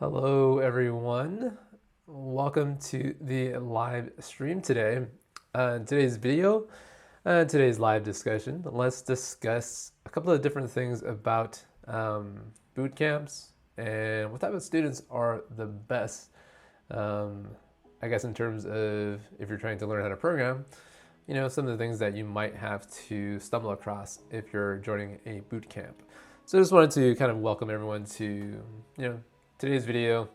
Hello, everyone. Welcome to the live stream today. In today's video, today's live discussion, let's discuss a couple of different things about boot camps and what type of students are the best, I guess, in terms of if you're trying to learn how to program, some of the things that you might have to stumble across if you're joining a boot camp. So I just wanted to kind of welcome everyone to, today's video,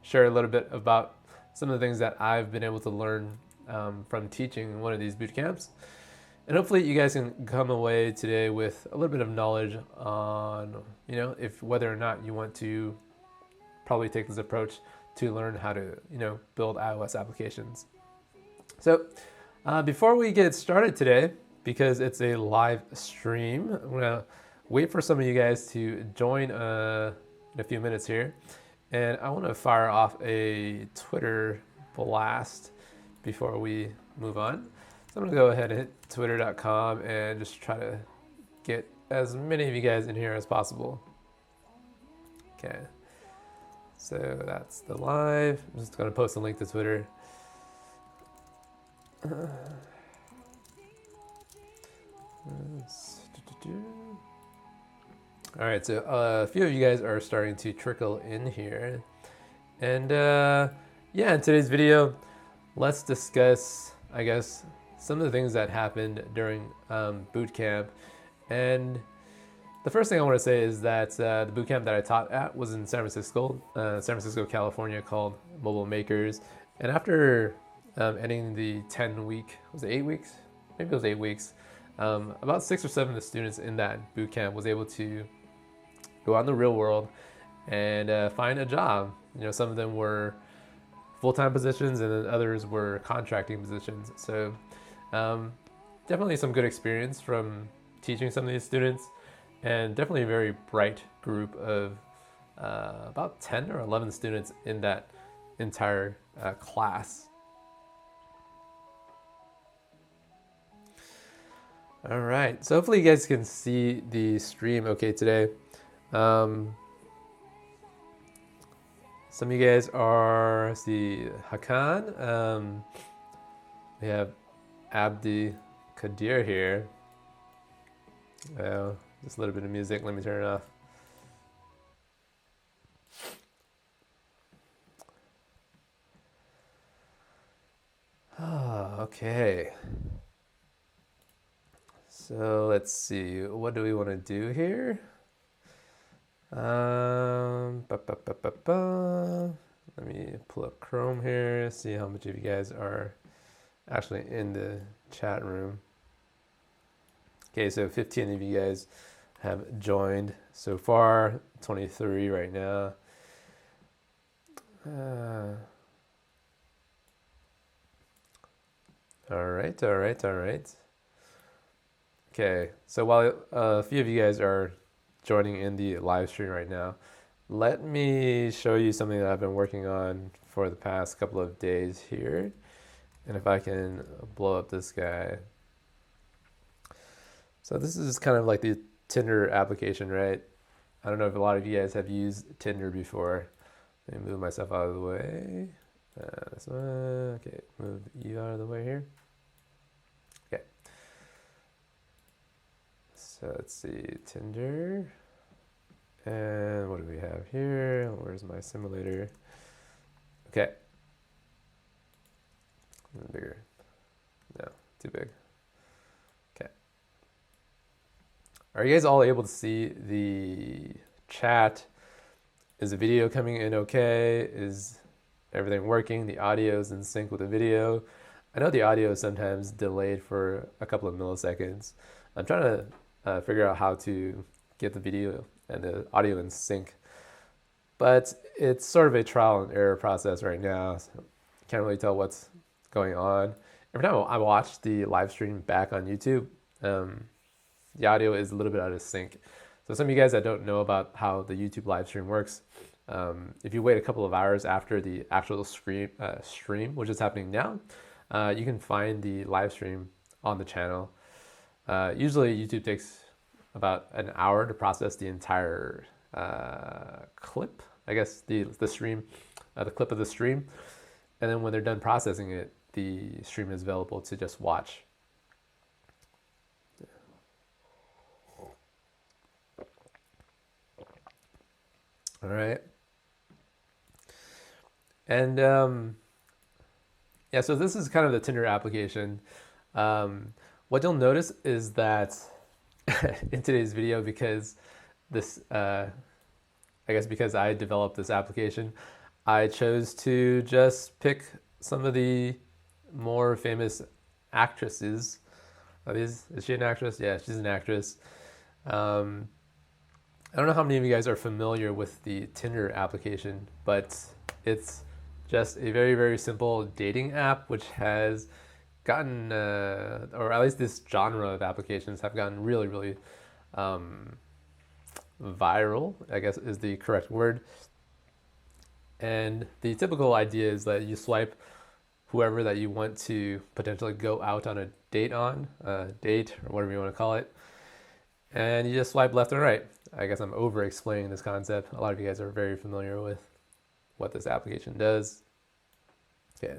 share a little bit about some of the things that I've been able to learn from teaching one of these boot camps. And hopefully you guys can come away today with a little bit of knowledge on, if whether or not you want to probably take this approach to learn how to, build iOS applications. So before we get started today, because it's a live stream, I'm gonna wait for some of you guys to join in a few minutes here. And I want to fire off a Twitter blast before we move on. So I'm going to go ahead and hit twitter.com and just try to get as many of you guys in here as possible. Okay. So that's the live. I'm just going to post a link to Twitter. All right, so a few of you guys are starting to trickle in here. And in today's video, let's discuss, I guess, some of the things that happened during boot camp. And the first thing I want to say is that the boot camp that I taught at was in San Francisco, California, called Mobile Makers. And after ending the 10-week, was it 8 weeks? Maybe it was 8 weeks. About 6 or 7 of the students in that boot camp was able to go out in the real world and find a job. Some of them were full-time positions and then others were contracting positions. So definitely some good experience from teaching some of these students, and definitely a very bright group of about 10 or 11 students in that entire class. All right, so hopefully you guys can see the stream okay today. Some of you guys are, let's see, Hakan. We have Abdi Kadir here. Just a little bit of music. Let me turn it off. Okay. So let's see. What do we want to do here? Let me pull up Chrome here, see how much of you guys are actually in the chat room. Okay, so 15 of you guys have joined so far, 23 right now. All right. Okay, so while a few of you guys are joining in the live stream right now, let me show you something that I've been working on for the past couple of days here. And if I can blow up this guy. So this is kind of like the Tinder application, right? I don't know if a lot of you guys have used Tinder before. Let me move myself out of the way. This one. Okay, move you out of the way here. Okay. So let's see, Tinder. And what do we have here? Where's my simulator? Okay. Bigger. No, too big. Okay. Are you guys all able to see the chat? Is the video coming in okay? Is everything working? The audio is in sync with the video. I know the audio is sometimes delayed for a couple of milliseconds. I'm trying to figure out how to get the video and the audio in sync, but it's sort of a trial and error process right now. So can't really tell what's going on. Every time I watch the live stream back on YouTube, the audio is a little bit out of sync. So some of you guys that don't know about how the YouTube live stream works, if you wait a couple of hours after the actual stream, which is happening now, you can find the live stream on the channel. Usually YouTube takes about an hour to process the entire clip I guess the stream, the clip of the stream, and then when they're done processing it, the stream is available to just watch. All right. And yeah, so this is kind of the Tinder application. What you'll notice is that in today's video, because this, I guess because I developed this application, I chose to just pick some of the more famous actresses. Is she an actress? Yeah, she's an actress. I don't know how many of you guys are familiar with the Tinder application, but it's just a very, very simple dating app which has gotten, or at least this genre of applications have gotten really, really viral, I guess is the correct word. And the typical idea is that you swipe whoever that you want to potentially go out on a date or whatever you want to call it, and you just swipe left and right. I guess I'm over explaining this concept. A lot of you guys are very familiar with what this application does. Okay,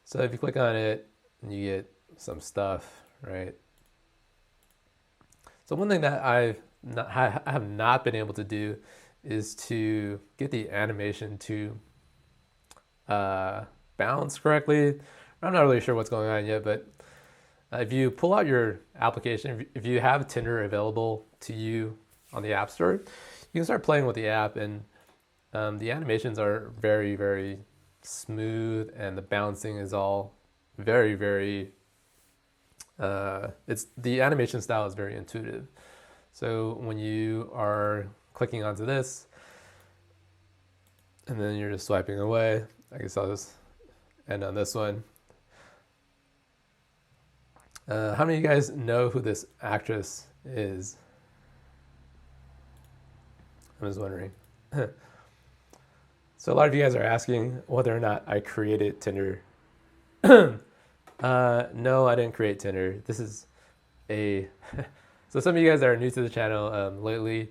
so if you click on it, you get some stuff, right? So one thing that I have not been able to do is to get the animation to balance correctly. I'm not really sure what's going on yet, but if you pull out your application, if you have Tinder available to you on the App Store, you can start playing with the app, and the animations are very, very smooth, and the bouncing is all very, very, the animation style is very intuitive. So when you are clicking onto this, and then you're just swiping away, I guess I'll just end on this one. How many of you guys know who this actress is? I'm just wondering. So a lot of you guys are asking whether or not I created Tinder. No, I didn't create Tinder. This is a... So some of you guys that are new to the channel, lately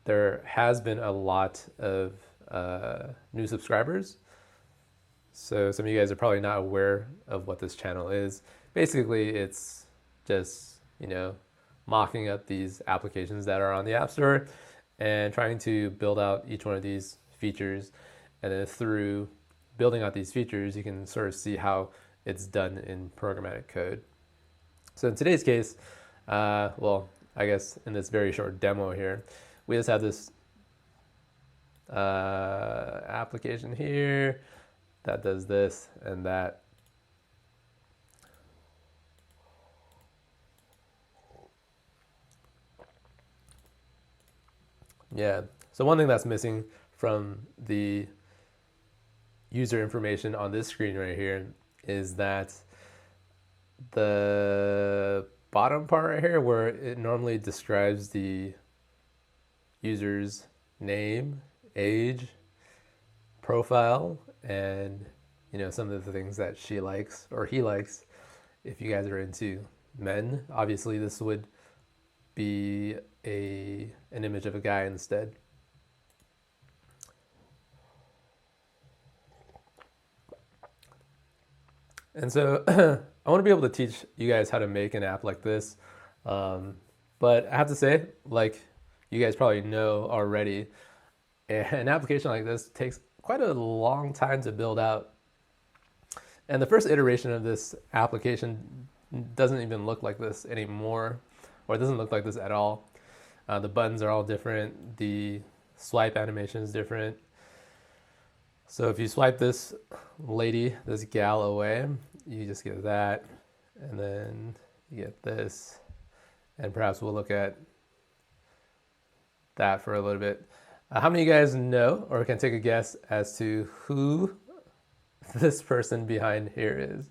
there has been a lot of new subscribers. So some of you guys are probably not aware of what this channel is. Basically, it's just, mocking up these applications that are on the App Store and trying to build out each one of these features. And then through building out these features, you can sort of see how it's done in programmatic code. So in today's case, well, I guess in this very short demo here, we just have this application here that does this and that. Yeah, so one thing that's missing from the user information on this screen right here is that the bottom part right here, where it normally describes the user's name, age, profile, and some of the things that she likes or he likes. If you guys are into men, obviously this would be an image of a guy instead. And so I want to be able to teach you guys how to make an app like this. But I have to say, like you guys probably know already, an application like this takes quite a long time to build out. And the first iteration of this application doesn't even look like this anymore, or it doesn't look like this at all. The buttons are all different. The swipe animation is different. So if you swipe this gal away, you just get that, and then you get this, and perhaps we'll look at that for a little bit. How many of you guys know or can take a guess as to who this person behind here is?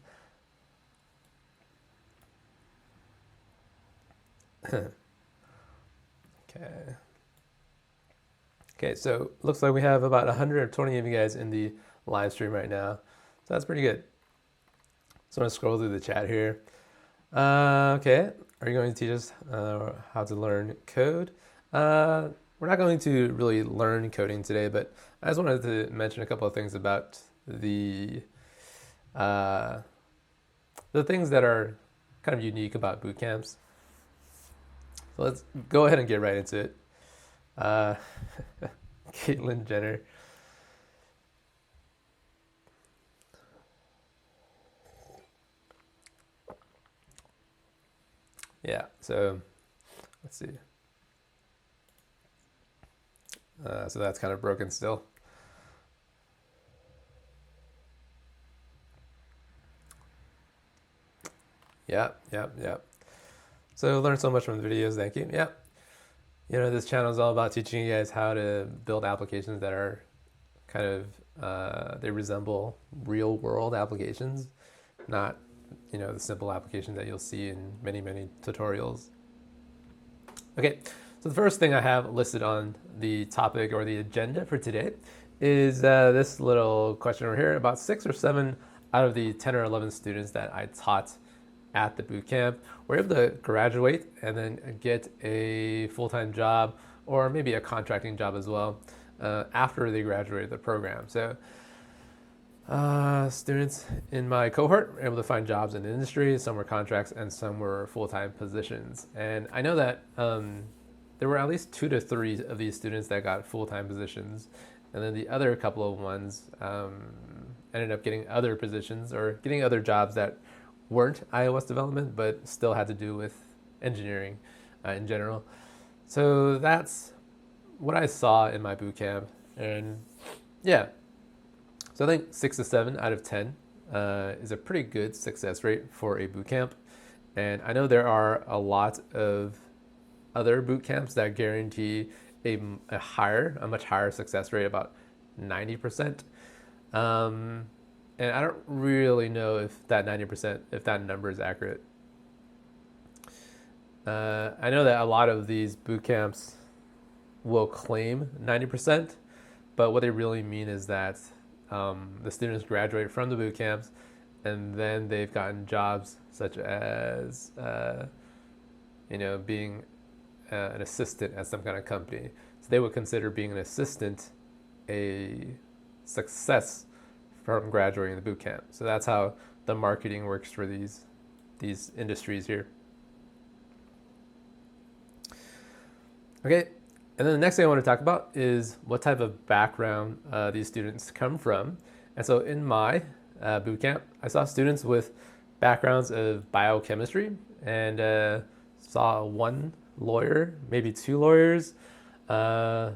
Okay, so looks like we have about 120 of you guys in the live stream right now. So that's pretty good. So I'm going to scroll through the chat here. Okay, are you going to teach us how to learn code? Well, we're not going to really learn coding today, but I just wanted to mention a couple of things about uh, the things that are kind of unique about boot camps. So let's go ahead and get right into it. Caitlyn Jenner. Yeah, so let's see. So that's kind of broken still. Yeah. So learn so much from the videos, thank you. Yeah. This channel is all about teaching you guys how to build applications that are kind of, they resemble real world applications, not, the simple applications that you'll see in many, many tutorials. Okay, so the first thing I have listed on the topic or the agenda for today is this little question over here. About 6 or 7 out of the 10 or 11 students that I taught at the boot camp were able to graduate and then get a full-time job or maybe a contracting job as well after they graduated the program. So students in my cohort were able to find jobs in the industry. Some were contracts and some were full-time positions. And I know that there were at least 2 to 3 of these students that got full-time positions. And then the other couple of ones ended up getting other positions or getting other jobs that weren't iOS development, but still had to do with engineering in general. So that's what I saw in my boot camp. And yeah, so I think 6 to 7 out of 10 is a pretty good success rate for a boot camp. And I know there are a lot of other boot camps that guarantee a much higher success rate, about 90%. And I don't really know if that 90%, if that number is accurate. I know that a lot of these boot camps will claim 90%, but what they really mean is that the students graduate from the boot camps and then they've gotten jobs such as, being an assistant at some kind of company. So they would consider being an assistant a success from graduating the boot camp. So that's how the marketing works for these industries here. Okay, and then the next thing I want to talk about is what type of background these students come from. And so in my boot camp, I saw students with backgrounds of biochemistry and saw 1 lawyer, maybe 2 lawyers, a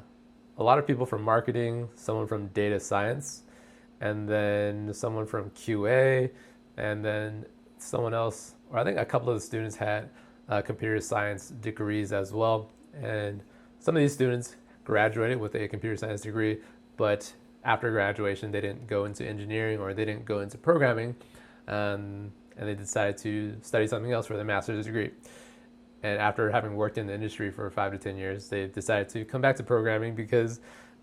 lot of people from marketing, someone from data science, and then someone from QA, and then someone else, or I think a couple of the students had computer science degrees as well. And some of these students graduated with a computer science degree, but after graduation, they didn't go into engineering or they didn't go into programming, and they decided to study something else for their master's degree. And after having worked in the industry for 5 to 10 years, they decided to come back to programming because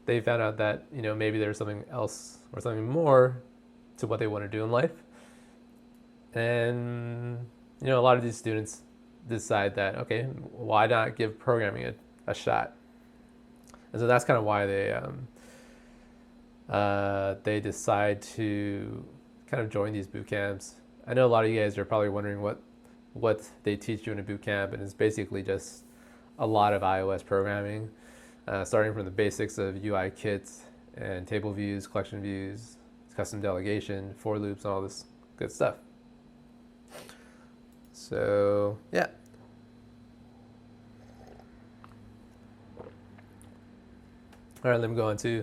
they found out that maybe there's something else or something more to what they want to do in life. And a lot of these students decide that, okay, why not give programming a shot? And so that's kind of why they decide to kind of join these boot camps. I know a lot of you guys are probably wondering what they teach you in a boot camp, and it's basically just a lot of iOS programming. Starting from the basics of UI kits and table views, collection views, custom delegation, for loops, and all this good stuff. So, yeah. All right, let me go on to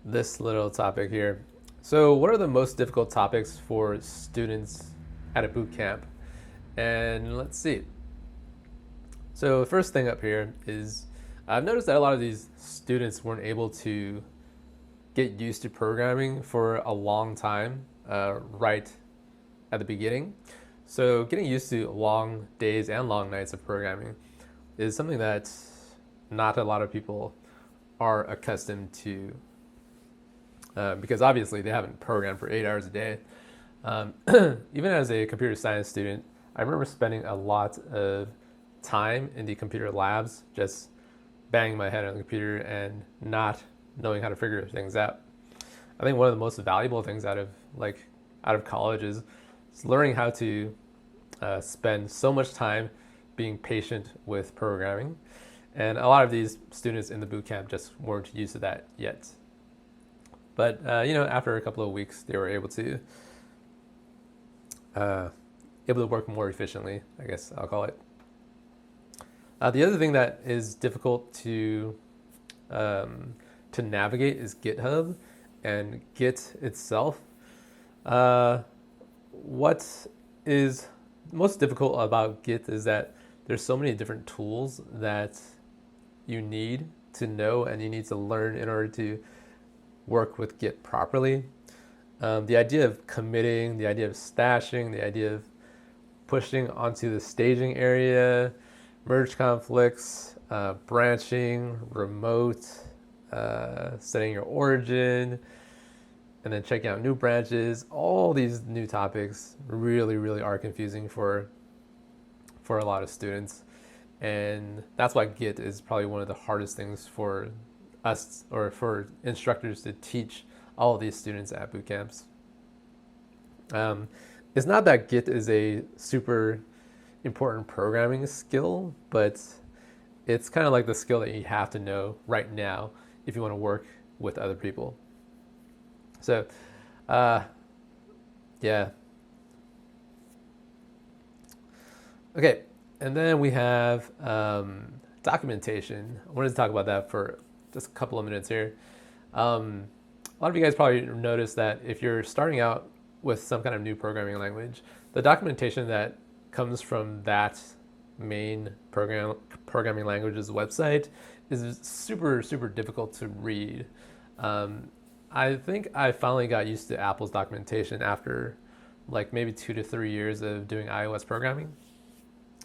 this little topic here. So what are the most difficult topics for students at a boot camp? And let's see. So the first thing up here is I've noticed that a lot of these students weren't able to get used to programming for a long time right at the beginning. So getting used to long days and long nights of programming is something that not a lot of people are accustomed to because obviously they haven't programmed for 8 hours a day. Even as a computer science student, I remember spending a lot of time in the computer labs just banging my head on the computer and not knowing how to figure things out. I think one of the most valuable things out of college is learning how to spend so much time being patient with programming. And a lot of these students in the bootcamp just weren't used to that yet. But after a couple of weeks, they were able to work more efficiently, I guess I'll call it. The other thing that is difficult to navigate is GitHub and Git itself. What is most difficult about Git is that there's so many different tools that you need to know and you need to learn in order to work with Git properly. The idea of committing, the idea of stashing, the idea of pushing onto the staging area, merge conflicts, branching, remote, setting your origin, and then checking out new branches. All these new topics really, really are confusing for a lot of students. And that's why Git is probably one of the hardest things for us or for instructors to teach all of these students at boot camps. It's not that Git is a super important programming skill, but it's kind of like the skill that you have to know right now if you want to work with other people. So, yeah. Okay, and then we have documentation. I wanted to talk about that for just a couple of minutes here. A lot of you guys probably noticed that if you're starting out with some kind of new programming language, the documentation that comes from that main programming language's website is super, super difficult to read. I think I finally got used to Apple's documentation after like maybe 2 to 3 years of doing iOS programming.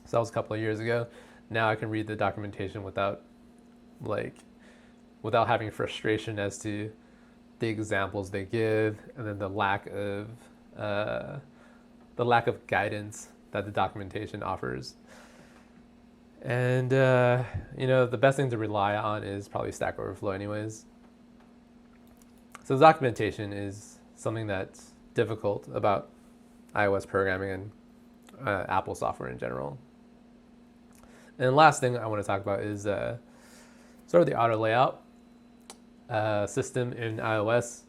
So that was a couple of years ago. Now I can read the documentation without having frustration as to the examples they give, and then the lack of guidance that the documentation offers. And the best thing to rely on is probably Stack Overflow anyways. So the documentation is something that's difficult about iOS programming and Apple software in general. And the last thing I want to talk about is sort of the auto layout system in iOS.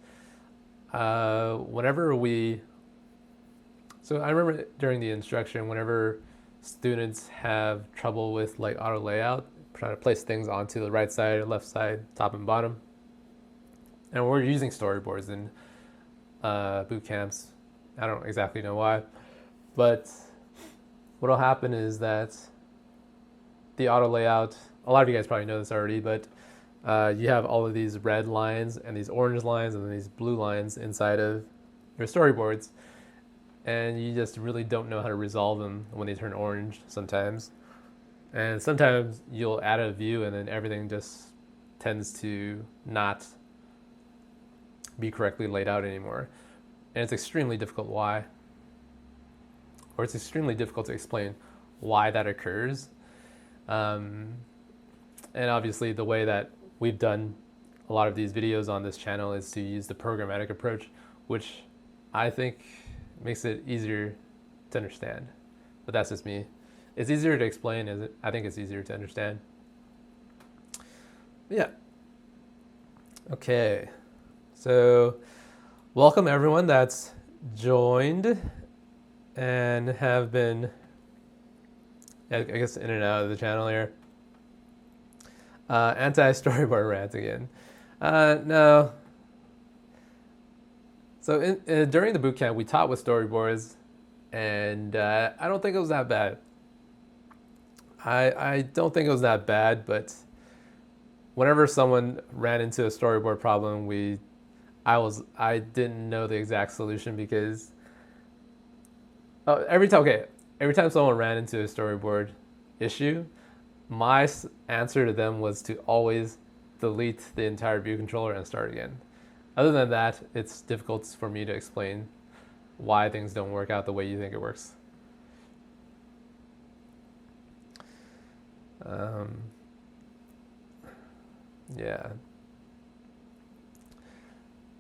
So I remember during the instruction, whenever students have trouble with like auto layout, trying to place things onto the right side, left side, top and bottom, and we're using storyboards in boot camps. I don't exactly know why, but what'll happen is that the auto layout, a lot of you guys probably know this already, but you have all of these red lines and these orange lines and then these blue lines inside of your storyboards, and you just really don't know how to resolve them when they turn orange sometimes. And sometimes you'll add a view and then everything just tends to not be correctly laid out anymore. And it's extremely difficult it's extremely difficult to explain why that occurs. And obviously the way that we've done a lot of these videos on this channel is to use the programmatic approach, which I think makes it easier to understand. But that's just me. It's easier to explain, I think it's easier to understand. Yeah. Okay. So welcome everyone that's joined and have been, I guess, in and out of the channel here. Anti-storyboard rant again. No. So during the bootcamp, we taught with storyboards, and I don't think it was that bad. I don't think it was that bad, but whenever someone ran into a storyboard problem, I didn't know the exact solution because every time someone ran into a storyboard issue, my answer to them was to always delete the entire view controller and start again. Other than that, it's difficult for me to explain why things don't work out the way you think it works. Yeah.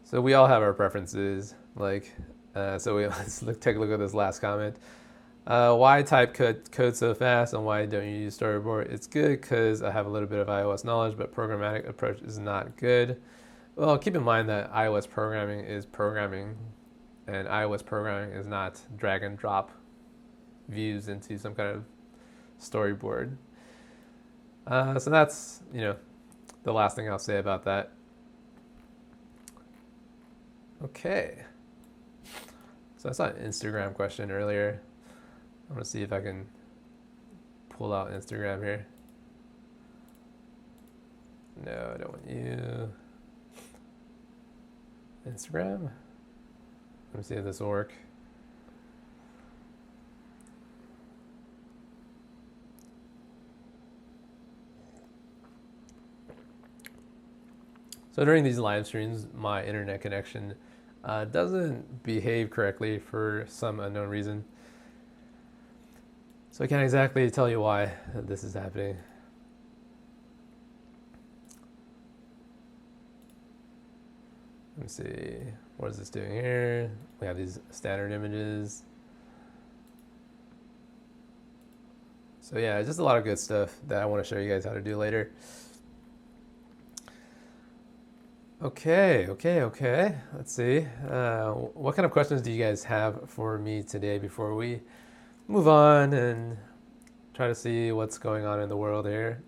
So we all have our preferences. So let's take a look at this last comment. Why type code so fast and why don't you use storyboard? It's good because I have a little bit of iOS knowledge, but programmatic approach is not good. Well, keep in mind that iOS programming is programming, and iOS programming is not drag and drop views into some kind of storyboard. So that's, the last thing I'll say about that. Okay. So I saw an Instagram question earlier. I'm going to see if I can pull out Instagram here. No, I don't want you. Instagram? Let me see if this will work. So during these live streams, my internet connection doesn't behave correctly for some unknown reason. So I can't exactly tell you why this is happening. Let me see, what is this doing here? We have these standard images. So yeah, just a lot of good stuff that I want to show you guys how to do later. Okay. Let's see. What kind of questions do you guys have for me today before we move on and try to see what's going on in the world here?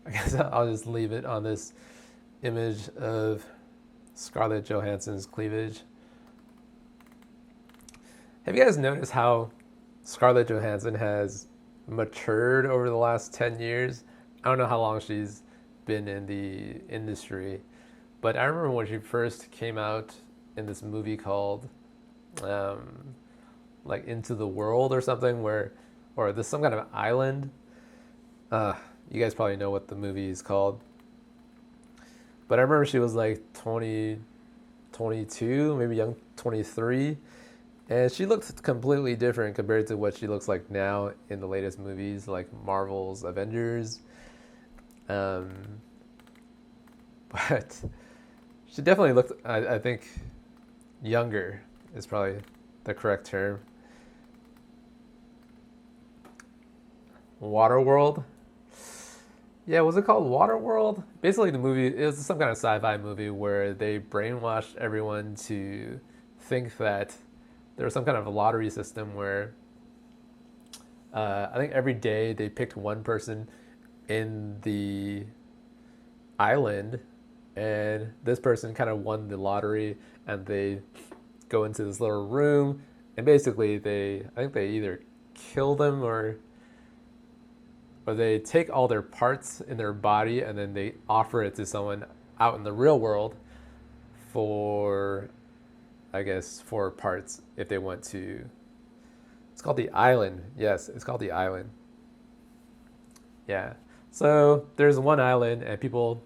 I guess I'll just leave it on this image of Scarlett Johansson's cleavage. Have you guys noticed how Scarlett Johansson has matured over the last 10 years? I don't know how long she's been in the industry, but I remember when she first came out in this movie called Into the World or something, or there's some kind of island. You guys probably know what the movie is called. But I remember she was like 20, 22, maybe young 23. And she looked completely different compared to what she looks like now in the latest movies, like Marvel's Avengers. But she definitely looked, I think, younger is probably the correct term. Waterworld. Yeah, was it called Waterworld? Basically, the movie, it was some kind of sci-fi movie where they brainwashed everyone to think that there was some kind of a lottery system where I think every day they picked one person in the island, and this person kind of won the lottery, and they go into this little room, and basically I think they either kill them or they take all their parts in their body and then they offer it to someone out in the real world for, I guess, for parts if they want to. It's called The Island. Yes, it's called The Island. Yeah. So there's one island and people,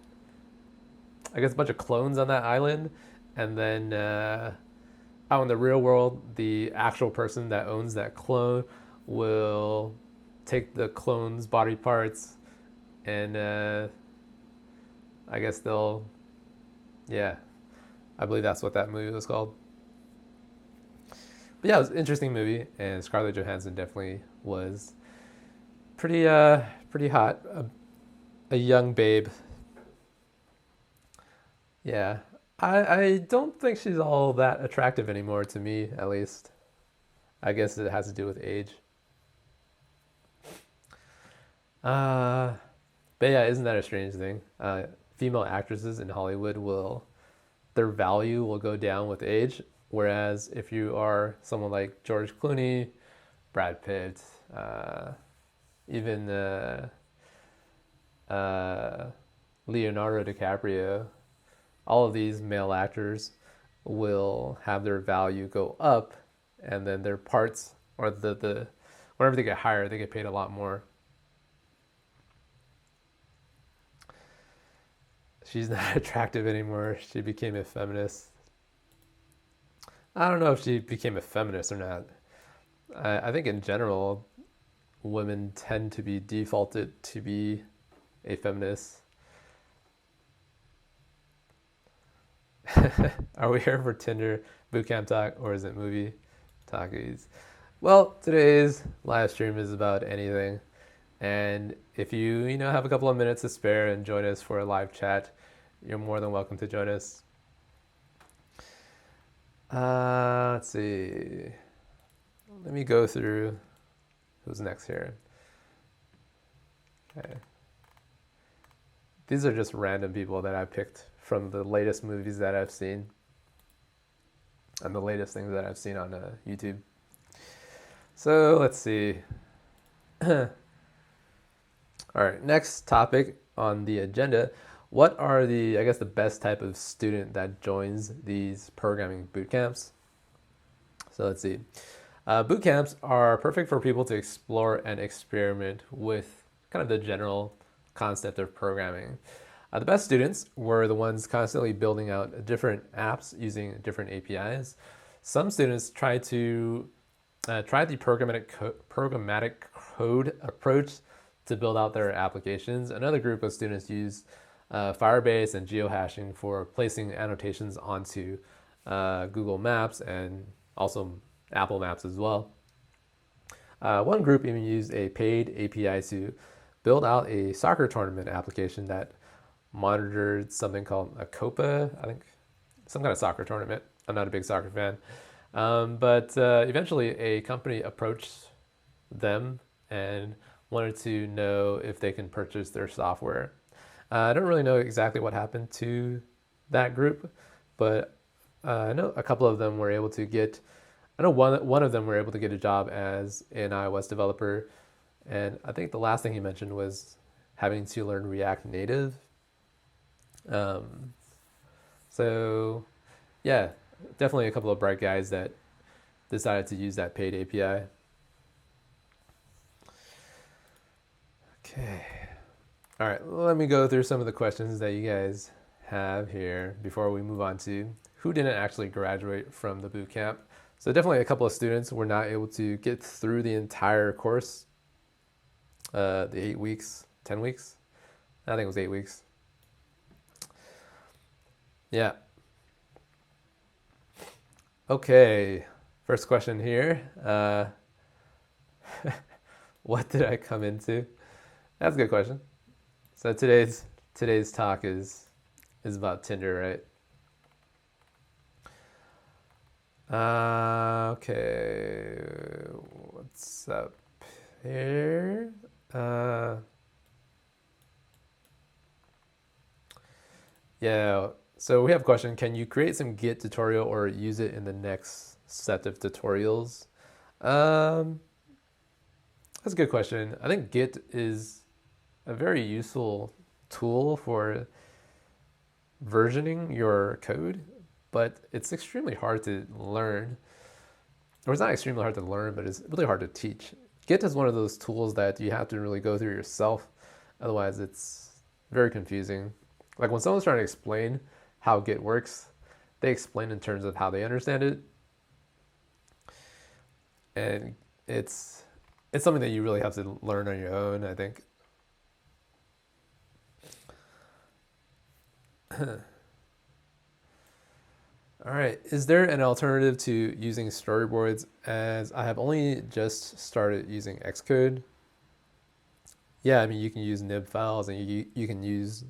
I guess, a bunch of clones on that island. And then out in the real world, the actual person that owns that clone will take the clone's body parts and I guess they'll, yeah, I believe that's what that movie was called. But yeah, it was an interesting movie, and Scarlett Johansson definitely was pretty hot, a young babe. Yeah, I don't think she's all that attractive anymore to me, at least. I guess it has to do with age. But yeah, isn't that a strange thing? Female actresses in Hollywood their value will go down with age, whereas if you are someone like George Clooney, Brad Pitt, even Leonardo DiCaprio, all of these male actors will have their value go up, and then their parts or the whenever they get hired, they get paid a lot more. She's not attractive anymore. She became a feminist. I don't know if she became a feminist or not. I think in general, women tend to be defaulted to be a feminist. Are we here for Tinder bootcamp talk or is it movie talkies? Well, today's live stream is about anything. And if you have a couple of minutes to spare and join us for a live chat, you're more than welcome to join us. Let's see. Let me go through who's next here. Okay. These are just random people that I picked from the latest movies that I've seen and the latest things that I've seen on YouTube. So let's see. All right, next topic on the agenda. What are the best type of student that joins these programming boot camps? So let's see. Boot camps are perfect for people to explore and experiment with kind of the general concept of programming. The best students were the ones constantly building out different apps using different APIs. Some students try the programmatic code approach to build out their applications. Another group of students use Firebase and geohashing for placing annotations onto Google Maps and also Apple Maps as well. One group even used a paid API to build out a soccer tournament application that monitored something called a Copa, I think, some kind of soccer tournament. I'm not a big soccer fan. But eventually a company approached them and wanted to know if they can purchase their software. I don't really know exactly what happened to that group, but I know a couple of them were able to get, I know one of them were able to get a job as an iOS developer. And I think the last thing he mentioned was having to learn React Native. So yeah, definitely a couple of bright guys that decided to use that paid API. Okay. All right, let me go through some of the questions that you guys have here before we move on to who didn't actually graduate from the boot camp. So definitely a couple of students were not able to get through the entire course, the 8 weeks, 10 weeks. I think it was 8 weeks. Yeah. Okay, first question here. What did I come into? That's a good question. So today's talk is about Tinder, right? Okay, what's up here? Yeah, so we have a question. Can you create some Git tutorial or use it in the next set of tutorials? That's a good question. I think Git is a very useful tool for versioning your code, but it's extremely hard to learn. Or it's not extremely hard to learn, but it's really hard to teach. Git is one of those tools that you have to really go through yourself. Otherwise, it's very confusing. Like when someone's trying to explain how Git works, they explain in terms of how they understand it. And it's something that you really have to learn on your own, I think. All right, is there an alternative to using storyboards, as I have only just started using Xcode? Yeah, I mean, you can use nib files and you can use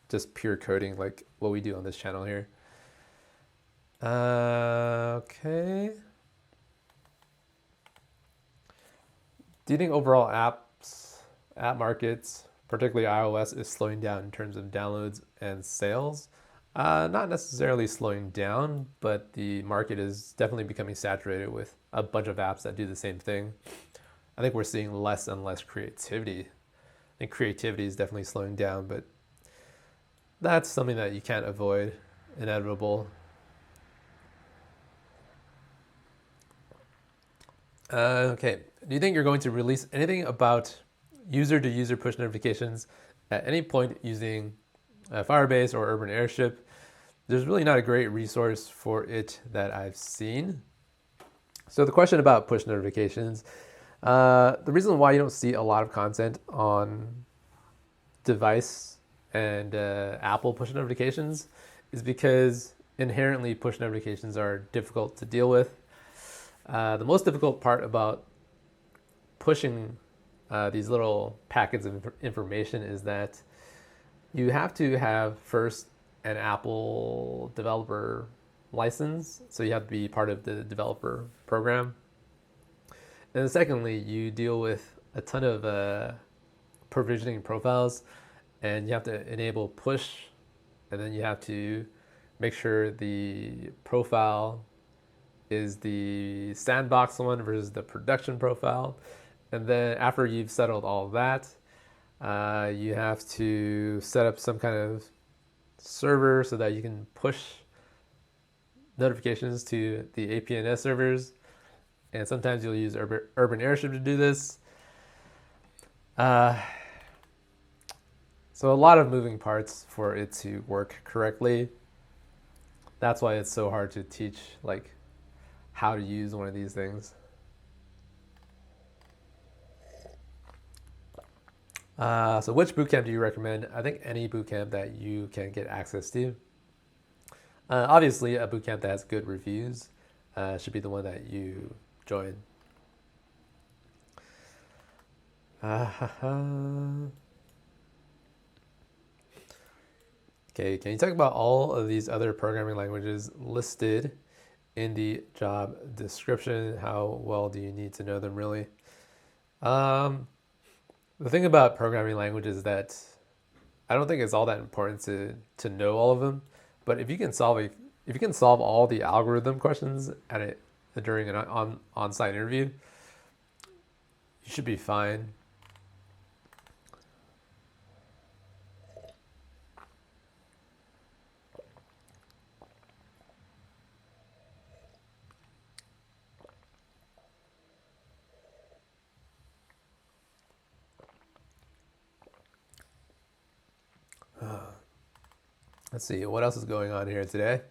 just pure coding like what we do on this channel here. Okay. Do you think overall app markets, particularly iOS, is slowing down in terms of downloads and sales? Not necessarily slowing down, but the market is definitely becoming saturated with a bunch of apps that do the same thing. I think we're seeing less and less creativity. I think creativity is definitely slowing down, but that's something that you can't avoid, inevitable. Okay, do you think you're going to release anything about user-to-user push notifications at any point using Firebase or Urban Airship? There's really not a great resource for it that I've seen. So the question about push notifications, the reason why you don't see a lot of content on device and Apple push notifications is because inherently push notifications are difficult to deal with. The most difficult part about pushing these little packets of information is that you have to have first an Apple developer license, so you have to be part of the developer program. And then secondly, you deal with a ton of provisioning profiles, and you have to enable push, and then you have to make sure the profile is the sandbox one versus the production profile. And then after you've settled all of that, you have to set up some kind of server so that you can push notifications to the APNS servers. And sometimes you'll use Urban Airship to do this. So a lot of moving parts for it to work correctly. That's why it's so hard to teach like how to use one of these things. So which bootcamp do you recommend? I think any bootcamp that you can get access to. Obviously, a bootcamp that has good reviews should be the one that you join. Okay, can you talk about all of these other programming languages listed in the job description? How well do you need to know them really? The thing about programming languages is that I don't think it's all that important to know all of them. But if you can solve all the algorithm questions during an on-site interview, you should be fine. Let's see, what else is going on here today?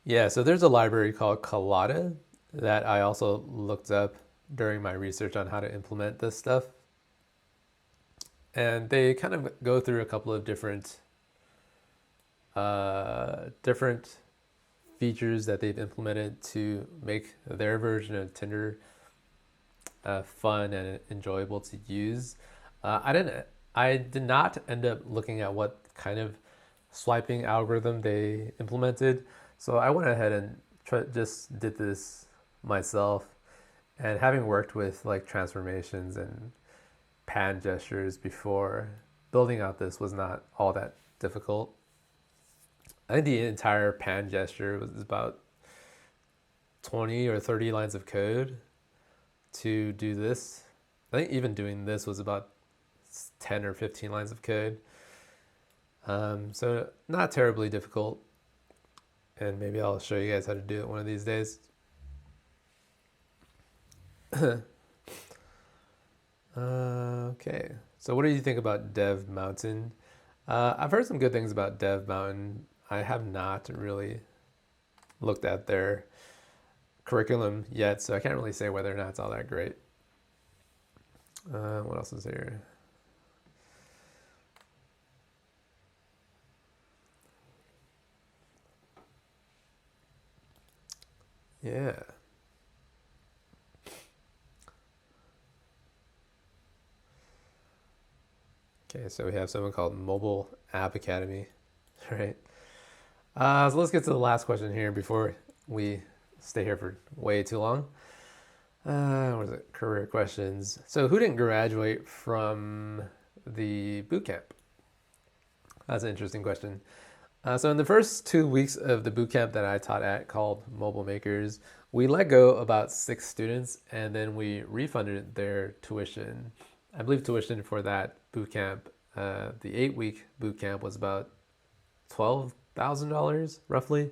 Yeah, so there's a library called Collada that I also looked up during my research on how to implement this stuff. And they kind of go through a couple of different features that they've implemented to make their version of Tinder fun and enjoyable to use. I did not end up looking at what kind of swiping algorithm they implemented, so I went ahead and just did this myself. And having worked with like transformations and pan gestures before, building out this was not all that difficult. I think the entire pan gesture was about 20 or 30 lines of code to do this. I think even doing this was about 10 or 15 lines of code. So not terribly difficult. And maybe I'll show you guys how to do it one of these days. Okay, so what do you think about Dev Mountain? I've heard some good things about Dev Mountain. I have not really looked at their curriculum yet, so I can't really say whether or not it's all that great. What else is here? Yeah. Okay, so we have something called Mobile App Academy, right? So let's get to the last question here before we stay here for way too long. What is it? Career questions. So who didn't graduate from the bootcamp? That's an interesting question. So in the first 2 weeks of the bootcamp that I taught at, called Mobile Makers, we let go about 6 students, and then we refunded their tuition. I believe tuition for that bootcamp, the 8-week bootcamp, was about $12,000 roughly.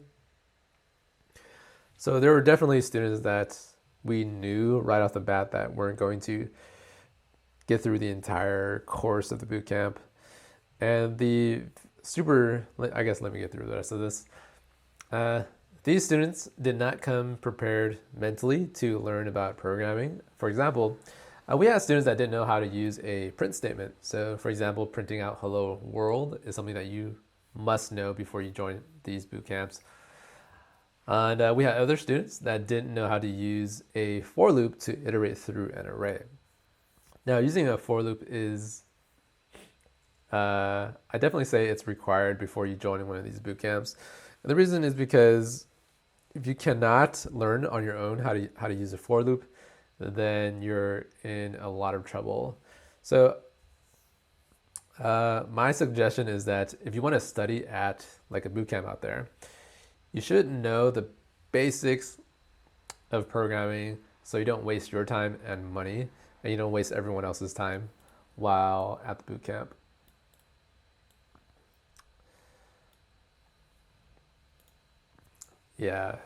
So there were definitely students that we knew right off the bat that weren't going to get through the entire course of the bootcamp. And I guess let me get through the rest of this. These students did not come prepared mentally to learn about programming. For example, We had students that didn't know how to use a print statement. So, for example, printing out "Hello World" is something that you must know before you join these boot camps. And we had other students that didn't know how to use a for loop to iterate through an array. Now, using a for loop is, I definitely say it's required before you join one of these boot camps. And the reason is because if you cannot learn on your own how to use a for loop, then you're in a lot of trouble. So my suggestion is that if you want to study at like a boot camp out there, you should know the basics of programming so you don't waste your time and money, and you don't waste everyone else's time while at the boot camp. Yeah.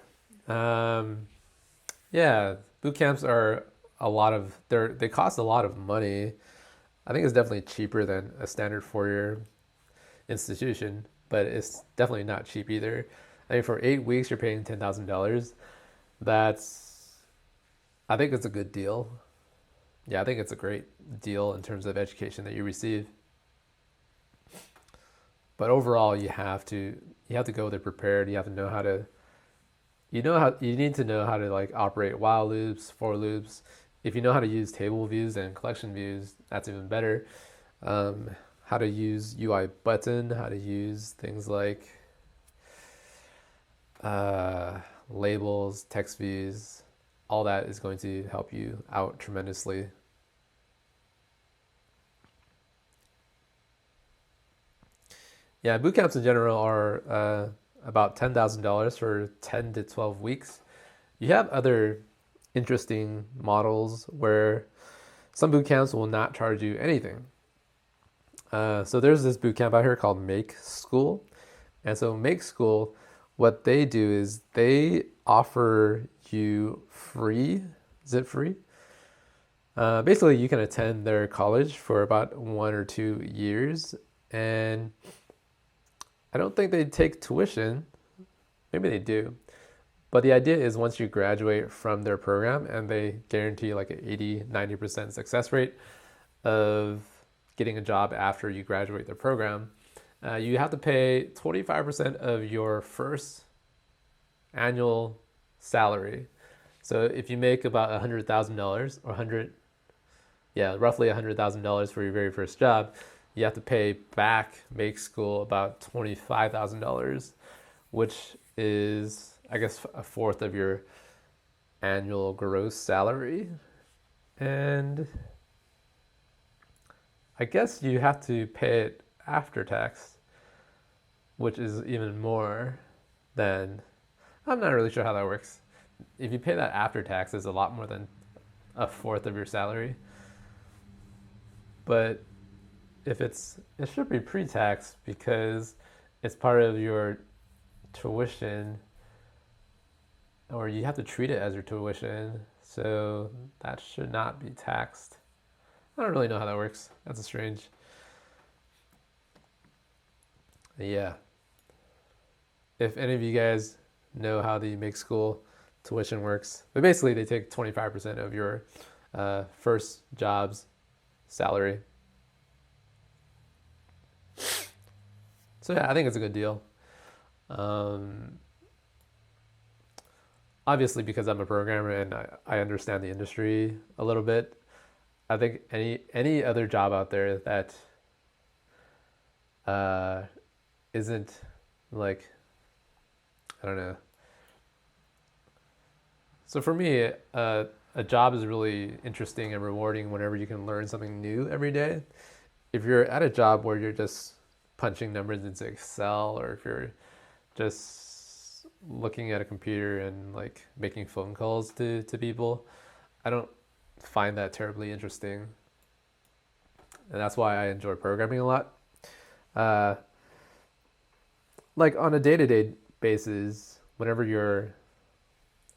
Yeah, boot camps are they cost a lot of money. I think it's definitely cheaper than a standard four-year institution, but it's definitely not cheap either. I mean, for 8 weeks, you're paying $10,000. That's, I think it's a good deal. Yeah, I think it's a great deal in terms of education that you receive. But overall, you have to go there prepared. You have to know how to you need to know how to like operate while loops, for loops. If you know how to use table views and collection views, that's even better. How to use UI button, how to use things like labels, text views, all that is going to help you out tremendously. Yeah, boot camps in general are about $10,000 for 10 to 12 weeks. You have other interesting models where some boot camps will not charge you anything. So there's this boot camp out here called Make School. And so Make School, what they do is they offer you free, is it free? Basically, you can attend their college for about 1 or 2 years, and I don't think they take tuition. Maybe they do. But the idea is once you graduate from their program and they guarantee like an 80, 90% success rate of getting a job after you graduate their program, you have to pay 25% of your first annual salary. So if you make about $100,000 or roughly $100,000 for your very first job, you have to pay back Make School about $25,000, which is, I guess, a fourth of your annual gross salary. And I guess you have to pay it after tax, which is even more than, I'm not really sure how that works. If you pay that after tax, it's a lot more than a fourth of your salary. But it should be pre-tax because it's part of your tuition, or you have to treat it as your tuition, so that should not be taxed. I don't really know how that works. That's a strange. Yeah. If any of you guys know how the Make School tuition works, but basically they take 25% of your first job's salary. So yeah, I think it's a good deal. Obviously, because I'm a programmer and I understand the industry a little bit, I think any other job out there that isn't like, I don't know. So for me, a job is really interesting and rewarding whenever you can learn something new every day. If you're at a job where you're just punching numbers into Excel, or if you're just looking at a computer and like making phone calls to people, I don't find that terribly interesting. And that's why I enjoy programming a lot. Like on a day-to-day basis, whenever you're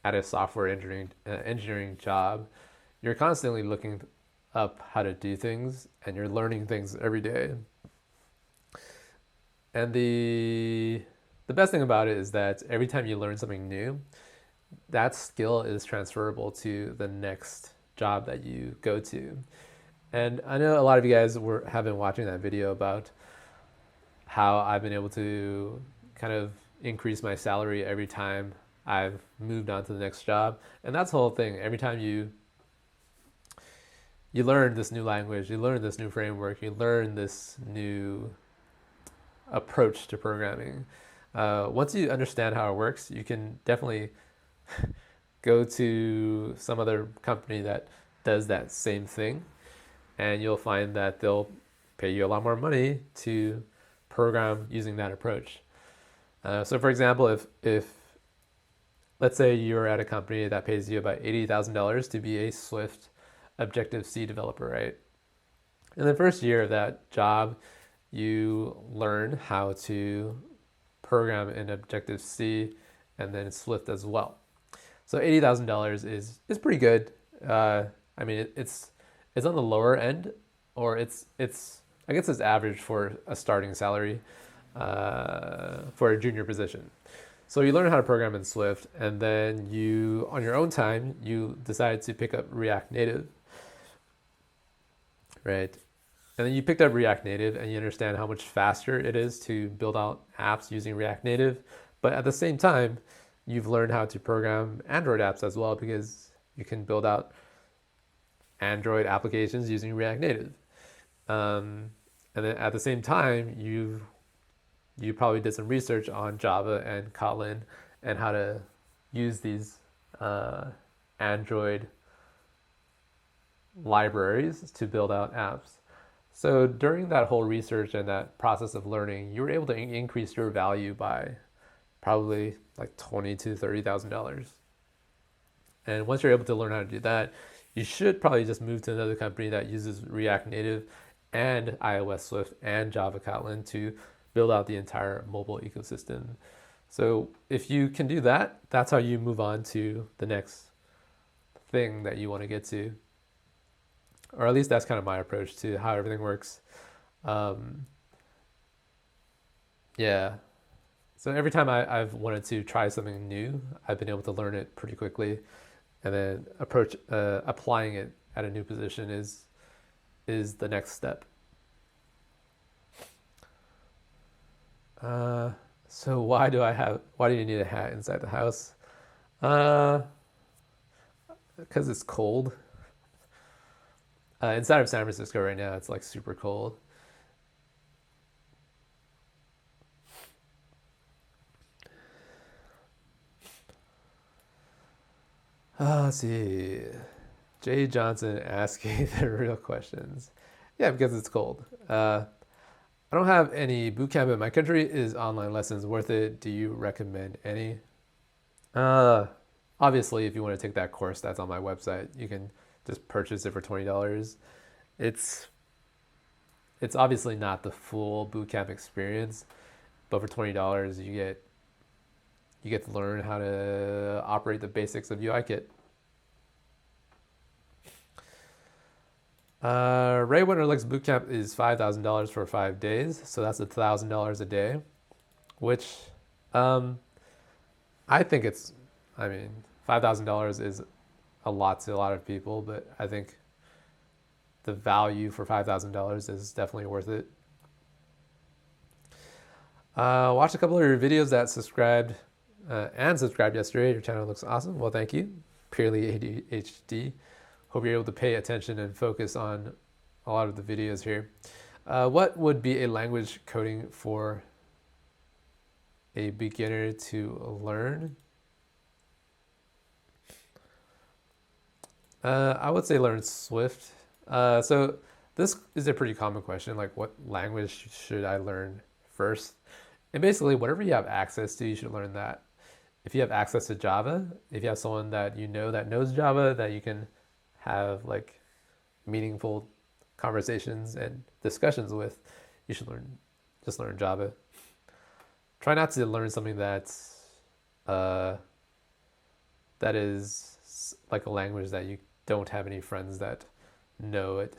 at a software engineering job, you're constantly looking up how to do things and you're learning things every day. And the best thing about it is that every time you learn something new, that skill is transferable to the next job that you go to. And I know a lot of you guys have been watching that video about how I've been able to kind of increase my salary every time I've moved on to the next job. And that's the whole thing. Every time you learn this new language, you learn this new framework, you learn this new approach to programming. Once you understand how it works, you can definitely go to some other company that does that same thing, and you'll find that they'll pay you a lot more money to program using that approach. So for example, if let's say you're at a company that pays you about $80,000 to be a Swift Objective-C developer, right? In the first year of that job, you learn how to program in Objective-C and then Swift as well. So $80,000 is pretty good. I mean, it's on the lower end, or it's I guess it's average for a starting salary for a junior position. So you learn how to program in Swift, and then you, on your own time, you decide to pick up React Native, right? And then you picked up React Native, and you understand how much faster it is to build out apps using React Native. But at the same time, you've learned how to program Android apps as well, because you can build out Android applications using React Native. And then at the same time, you probably did some research on Java and Kotlin and how to use these Android libraries to build out apps. So during that whole research and that process of learning, you were able to increase your value by probably like $20,000 to $30,000. And once you're able to learn how to do that, you should probably just move to another company that uses React Native and iOS Swift and Java Kotlin to build out the entire mobile ecosystem. So if you can do that, that's how you move on to the next thing that you want to get to. Or at least that's kind of my approach to how everything works. Yeah. So every time I've wanted to try something new, I've been able to learn it pretty quickly, and then applying it at a new position is the next step. So why do you need a hat inside the house? Because it's cold. Inside of San Francisco right now, it's like super cold. Let's see. Jay Johnson asking the real questions. Yeah, because it's cold. I don't have any bootcamp in my country. Is online lessons worth it? Do you recommend any? Obviously, if you want to take that course, that's on my website. You can just purchase it for $20. It's obviously not the full bootcamp experience, but for $20 you get to learn how to operate the basics of UIKit. Ray Winterlick's bootcamp is $5,000 for 5 days, so that's $1,000 a day, which I think $5,000 is a lot to a lot of people, but I think the value for $5,000 is definitely worth it. Watched a couple of your videos that subscribed yesterday. Your channel looks awesome. Well, thank you. Purely ADHD. Hope you're able to pay attention and focus on a lot of the videos here. What would be a language coding for a beginner to learn? I would say learn Swift. So this is a pretty common question, like what language should I learn first? And basically whatever you have access to, you should learn that. If you have access to Java, if you have someone that you know that knows Java, that you can have like meaningful conversations and discussions with, you should just learn Java. Try not to learn something that is like a language that you don't have any friends that know it.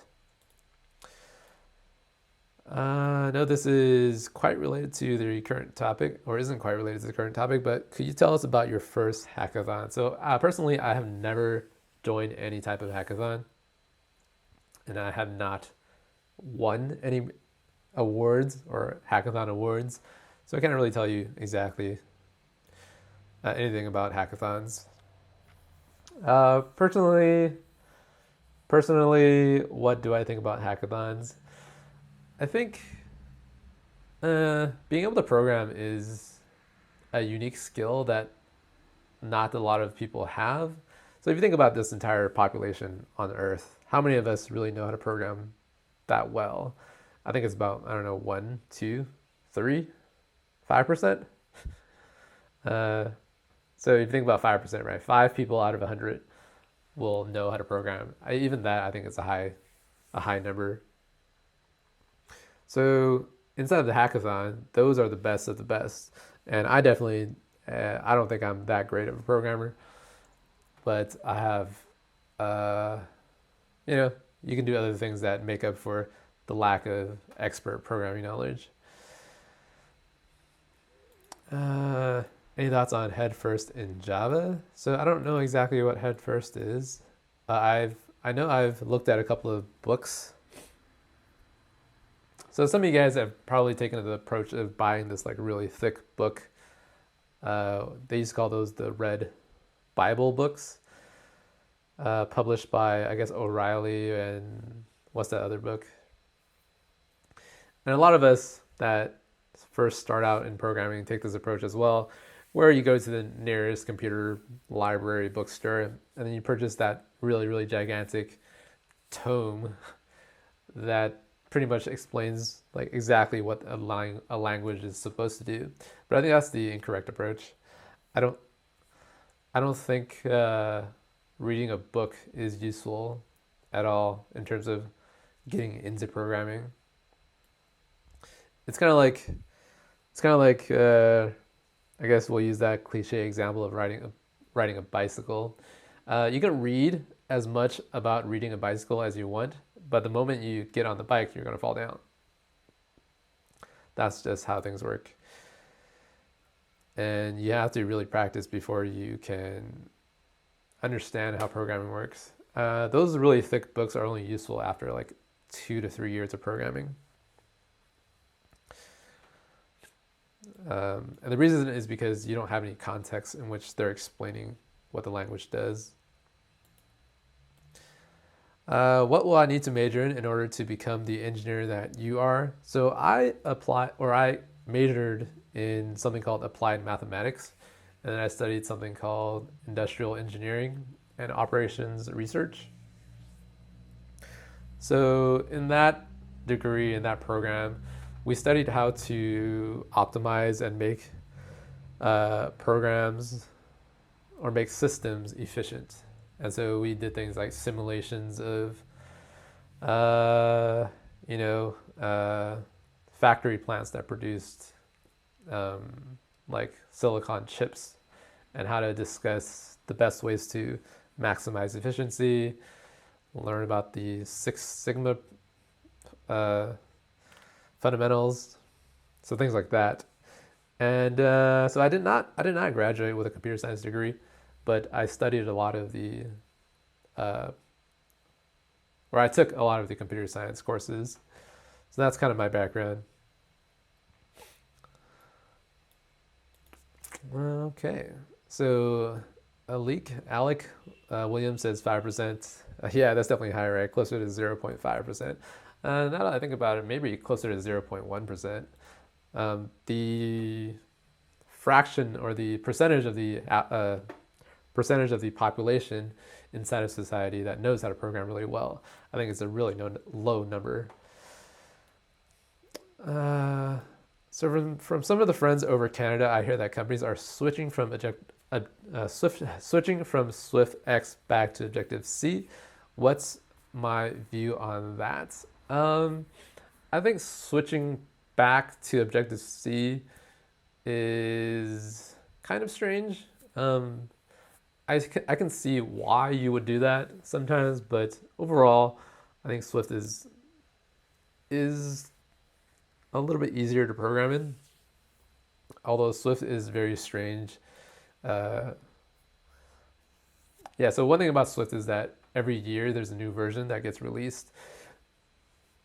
No, this is quite related to the current topic, or isn't quite related to the current topic, but could you tell us about your first hackathon? So personally, I have never joined any type of hackathon, and I have not won any awards or hackathon awards, so I can't really tell you exactly anything about hackathons. Personally, what do I think about hackathons? I think being able to program is a unique skill that not a lot of people have. So if you think about this entire population on Earth, how many of us really know how to program that well? I think it's about, I don't know, 1, 2, 3, 5%. So if you think about 5%, right? 5 people out of 100 will know how to program. Even that, I think it's a high number. So inside of the hackathon, those are the best of the best. And I definitely, I don't think I'm that great of a programmer, but I have, you can do other things that make up for the lack of expert programming knowledge. Any thoughts on head first in Java? So I don't know exactly what head first is. I know I've looked at a couple of books. So some of you guys have probably taken the approach of buying this like really thick book. They used to call those the Red Bible books, published by, I guess, O'Reilly and what's that other book? And a lot of us that first start out in programming take this approach as well, where you go to the nearest computer library bookstore and then you purchase that really, really gigantic tome that pretty much explains like exactly what a language is supposed to do. But I think that's the incorrect approach. I don't think reading a book is useful at all in terms of getting into programming. It's kind of like I guess we'll use that cliche example of riding a bicycle. You can read as much about riding a bicycle as you want, but the moment you get on the bike, you're going to fall down. That's just how things work. And you have to really practice before you can understand how programming works. Those really thick books are only useful after like 2 to 3 years of programming. And the reason is because you don't have any context in which they're explaining what the language does. What will I need to major in order to become the engineer that you are? So I majored in something called applied mathematics, and then I studied something called industrial engineering and operations research. So in that degree, in that program, we studied how to optimize and make programs or make systems efficient. And so we did things like simulations of, factory plants that produced like silicon chips, and how to discuss the best ways to maximize efficiency, learn about the Six Sigma fundamentals, so things like that. And so I did not graduate with a computer science degree, but I studied a lot of the, or I took a lot of the computer science courses. So that's kind of my background. Okay, so Alec Williams says 5%. Yeah, that's definitely higher, right? Closer to 0.5%. Now that I think about it, maybe closer to 0.1%. The fraction or the percentage of the population inside of society that knows how to program really well, I think it's a really low number. So from some of the friends over Canada, I hear that companies are switching from SwiftX back to Objective-C. What's my view on that? I think switching back to Objective-C is kind of strange. I can see why you would do that sometimes, but overall, I think Swift is a little bit easier to program in. Although Swift is very strange. Yeah, so one thing about Swift is that every year there's a new version that gets released.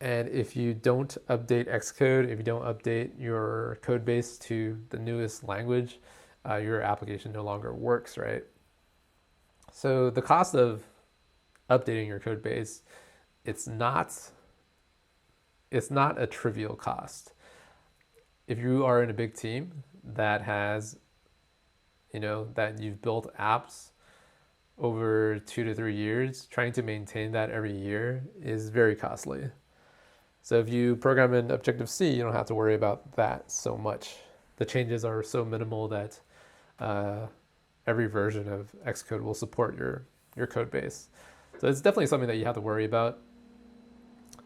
And if you don't update Xcode, if you don't update your code base to the newest language, your application no longer works, right? So the cost of updating your code base, it's not it's not a trivial cost. If you are in a big team that has, that you've built apps over 2 to 3 years, trying to maintain that every year is very costly. So if you program in Objective-C, you don't have to worry about that so much. The changes are so minimal that every version of Xcode will support your code base. So it's definitely something that you have to worry about.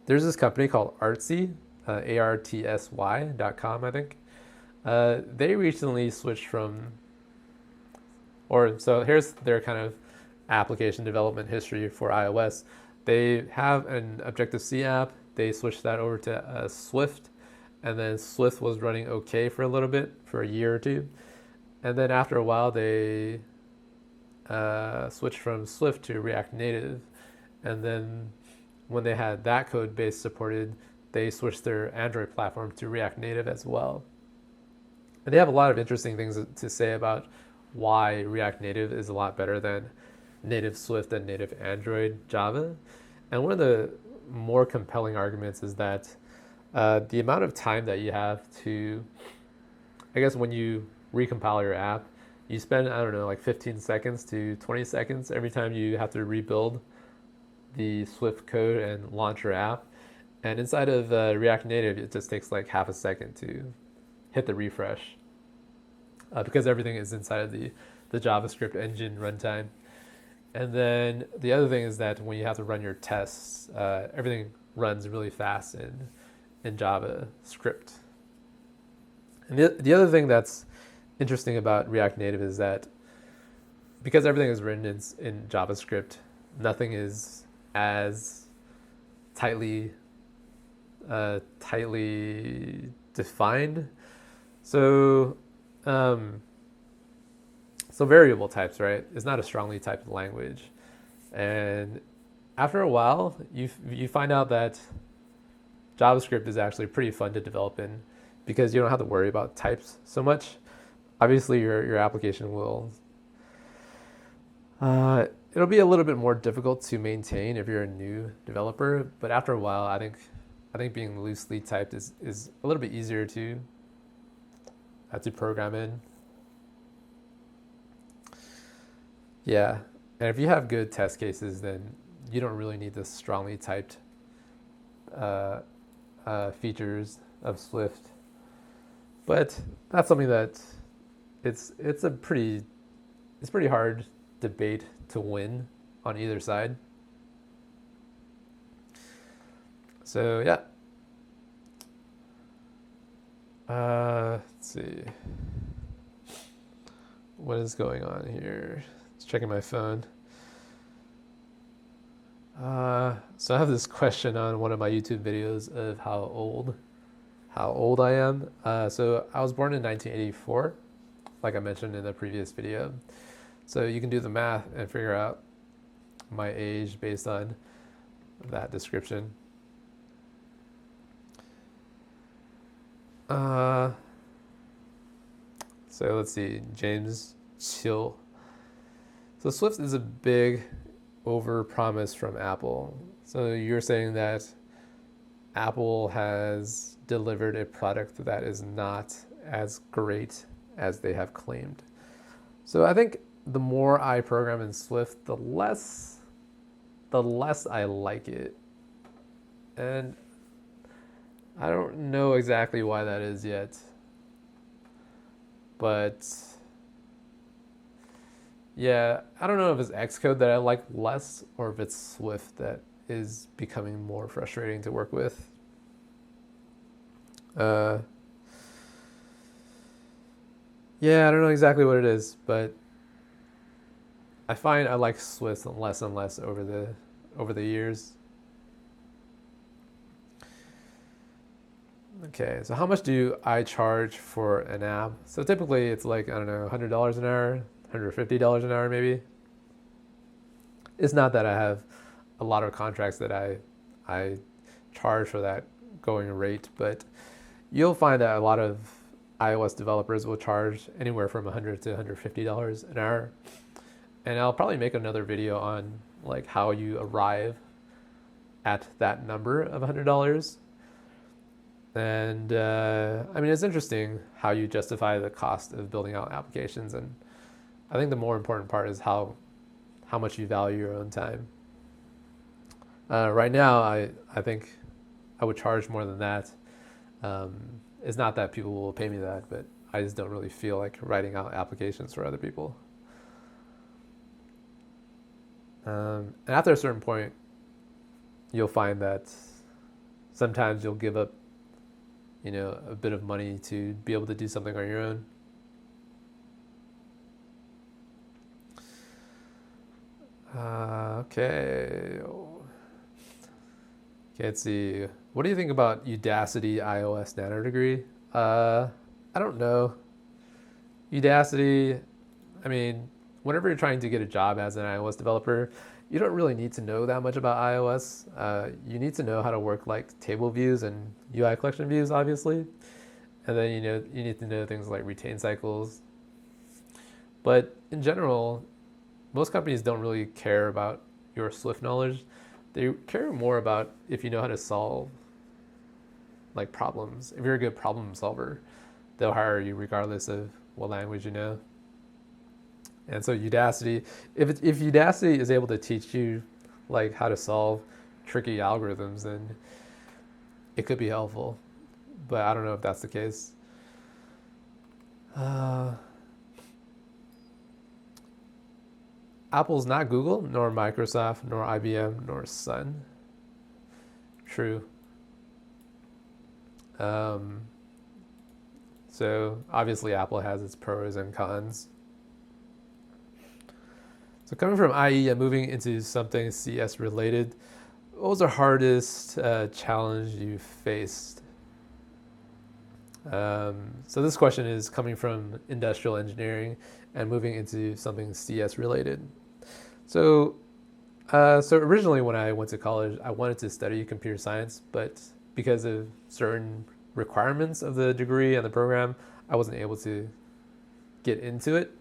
There's this company called Artsy, artsy.com, I think. They recently switched so here's their kind of application development history for iOS. They have an Objective-C app. They switched that over to Swift, and then Swift was running okay for a little bit, for a year or two. And then after a while, they switched from Swift to React Native. And then when they had that code base supported, they switched their Android platform to React Native as well. And they have a lot of interesting things to say about why React Native is a lot better than native Swift and native Android Java. And one of the more compelling arguments is that the amount of time that you have to, I guess when you recompile your app, you spend, I don't know, like 15 seconds to 20 seconds every time you have to rebuild the Swift code and launch your app. And inside of React Native, it just takes like half a second to hit the refresh because everything is inside of the JavaScript engine runtime. And then the other thing is that when you have to run your tests, everything runs really fast in JavaScript. And the other thing that's interesting about React Native is that because everything is written in JavaScript, nothing is as tightly defined. So variable types, right, is not a strongly typed language. And after a while, you find out that JavaScript is actually pretty fun to develop in because you don't have to worry about types so much. Obviously, your application will it'll be a little bit more difficult to maintain if you're a new developer, but after a while, I think being loosely typed is a little bit easier to program in. Yeah, and if you have good test cases, then you don't really need the strongly typed features of Swift. But that's something that it's pretty hard debate to win on either side. So yeah. Let's see. What is going on here? Just checking my phone. So I have this question on one of my YouTube videos of how old I am. So I was born in 1984, like I mentioned in the previous video. So you can do the math and figure out my age based on that description. So let's see, James Chill. So Swift is a big overpromise from Apple. So you're saying that Apple has delivered a product that is not as great as they have claimed. So I think the more I program in Swift, the less I like it. And I don't know exactly why that is yet. But yeah, I don't know if it's Xcode that I like less or if it's Swift that is becoming more frustrating to work with. Yeah, I don't know exactly what it is, but I find I like Swift less and less over the years. Okay, so how much do I charge for an app? So typically it's like, I don't know, $100 an hour, $150 an hour maybe. It's not that I have a lot of contracts that I charge for that going rate, but you'll find that a lot of iOS developers will charge anywhere from $100 to $150 an hour. And I'll probably make another video on like how you arrive at that number of $100. And I mean, it's interesting how you justify the cost of building out applications. And I think the more important part is how much you value your own time. Right now, I think I would charge more than that. It's not that people will pay me that, but I just don't really feel like writing out applications for other people. And after a certain point, you'll find that sometimes you'll give up, a bit of money to be able to do something on your own. Okay, let's see. What do you think about Udacity iOS Nano Degree? I don't know. Udacity, I mean, whenever you're trying to get a job as an iOS developer, you don't really need to know that much about iOS. You need to know how to work like table views and UI collection views, obviously. And then, you need to know things like retain cycles. But in general, most companies don't really care about your Swift knowledge. They care more about if you know how to solve like problems. If you're a good problem solver, they'll hire you regardless of what language you know. And so Udacity, if Udacity is able to teach you like how to solve tricky algorithms, then it could be helpful. But I don't know if that's the case. Apple's not Google, nor Microsoft, nor IBM, nor Sun. True. So obviously Apple has its pros and cons. So coming from IE and moving into something CS related, what was the hardest challenge you faced? So this question is coming from industrial engineering and moving into something CS related. So originally when I went to college, I wanted to study computer science, but because of certain requirements of the degree and the program, I wasn't able to get into it.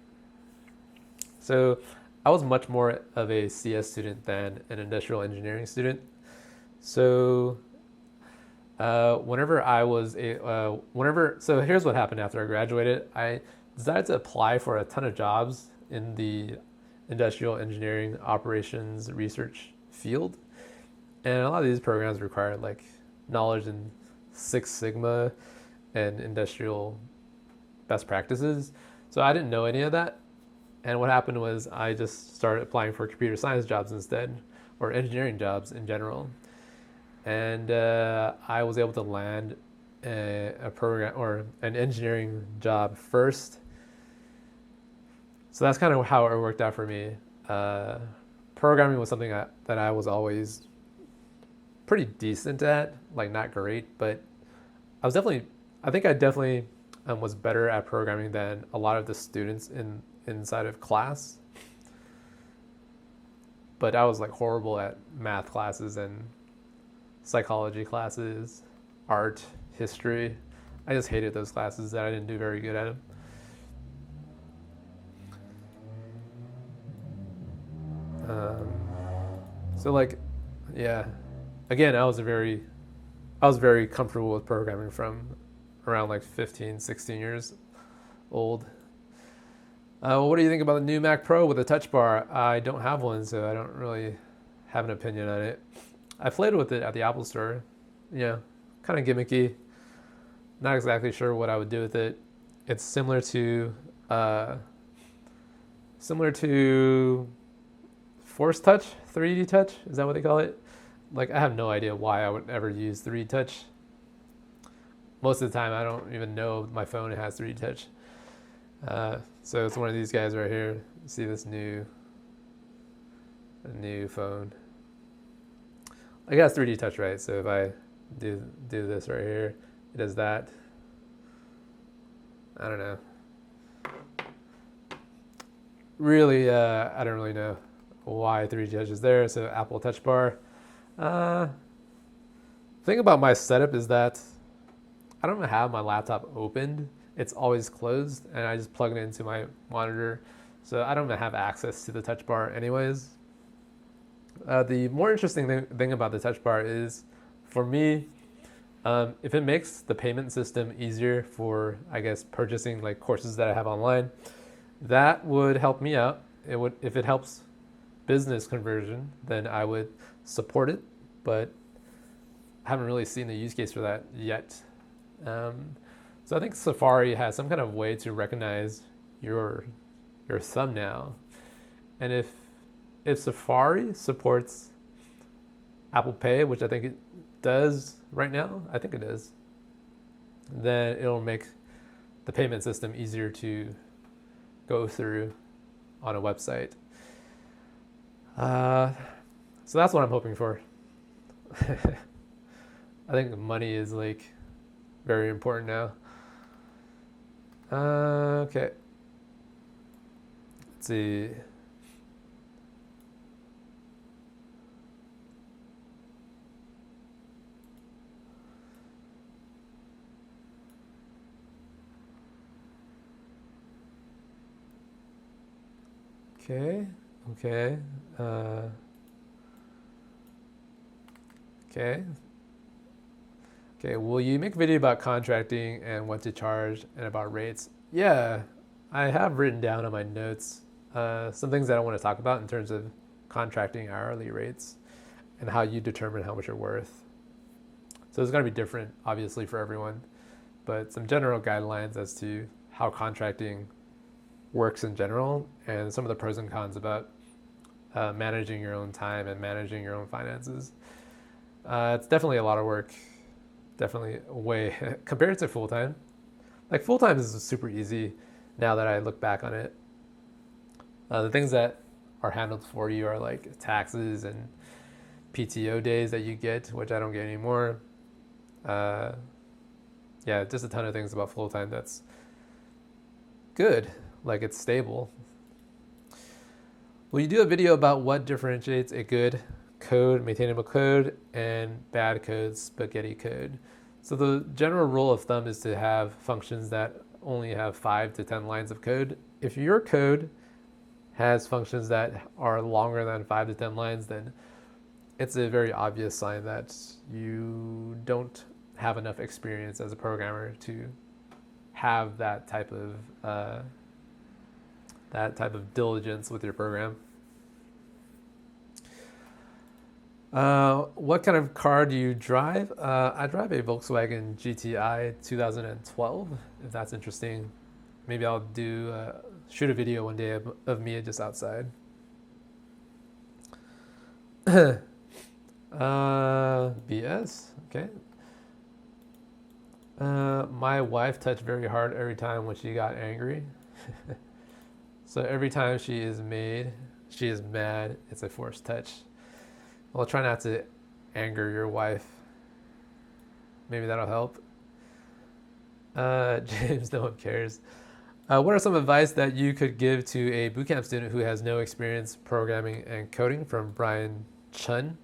So I was much more of a CS student than an industrial engineering student. So so here's what happened after I graduated. I decided to apply for a ton of jobs in the industrial engineering operations research field. And a lot of these programs require like knowledge in Six Sigma and industrial best practices. So I didn't know any of that. And what happened was I just started applying for computer science jobs instead, or engineering jobs in general. And I was able to land a program or an engineering job first. So that's kind of how it worked out for me. Programming was something that I was always pretty decent at, like not great, but I think I definitely was better at programming than a lot of the students inside of class. But I was like horrible at math classes and psychology classes, art, history. I just hated those classes that I didn't do very good at them. So like, yeah, again, I was very comfortable with programming from around like 15, 16 years old. What do you think about the new Mac Pro with a touch bar? I don't have one, so I don't really have an opinion on it. I played with it at the Apple Store. Yeah, kind of gimmicky. Not exactly sure what I would do with it. It's similar to Force Touch, 3D Touch. Is that what they call it? Like, I have no idea why I would ever use 3D Touch. Most of the time, I don't even know my phone has 3D Touch. So it's one of these guys right here. See this new phone. I got 3D Touch, right? So if I do this right here, it does that. I don't know. Really, I don't really know why 3 gestures there. So Apple Touch Bar. Uh, thing about my setup is that I don't have my laptop opened. It's always closed, and I just plug it into my monitor. So I don't have access to the touch bar anyways. The more interesting thing about the touch bar is, for me, if it makes the payment system easier for, I guess, purchasing like courses that I have online, that would help me out. It would, if it helps business conversion, then I would support it, but I haven't really seen the use case for that yet. So I think Safari has some kind of way to recognize your thumbnail, and if Safari supports Apple Pay, which I think it does right now, I think it is, then it'll make the payment system easier to go through on a website. So that's what I'm hoping for. I think money is like very important now. Okay. Let's see. Okay. Okay. Okay. Okay, will you make a video about contracting and what to charge and about rates? Yeah, I have written down on my notes some things that I want to talk about in terms of contracting hourly rates and how you determine how much you're worth. So it's going to be different, obviously, for everyone, but some general guidelines as to how contracting works in general and some of the pros and cons about managing your own time and managing your own finances. It's definitely a lot of work. Definitely way compared to full time. Like full time is super easy now that I look back on it. The things that are handled for you are like taxes and PTO days that you get, which I don't get anymore. Yeah, just a ton of things about full time that's good. Like it's stable. Will you do a video about what differentiates a good code, maintainable code, and bad code, spaghetti code? So the general rule of thumb is to have functions that only have 5 to 10 lines of code. If your code has functions that are longer than 5 to 10 lines, then it's a very obvious sign that you don't have enough experience as a programmer to have that type of diligence with your program. What kind of car do you drive? I drive a Volkswagen GTI 2012, if that's interesting. Maybe I'll shoot a video one day of me just outside. BS, okay. My wife touched very hard every time when she got angry. So every time she is mad, it's a forced touch. Well, try not to anger your wife. Maybe that'll help. James, no one cares. What are some advice that you could give to a bootcamp student who has no experience programming and coding? From Brian Chun.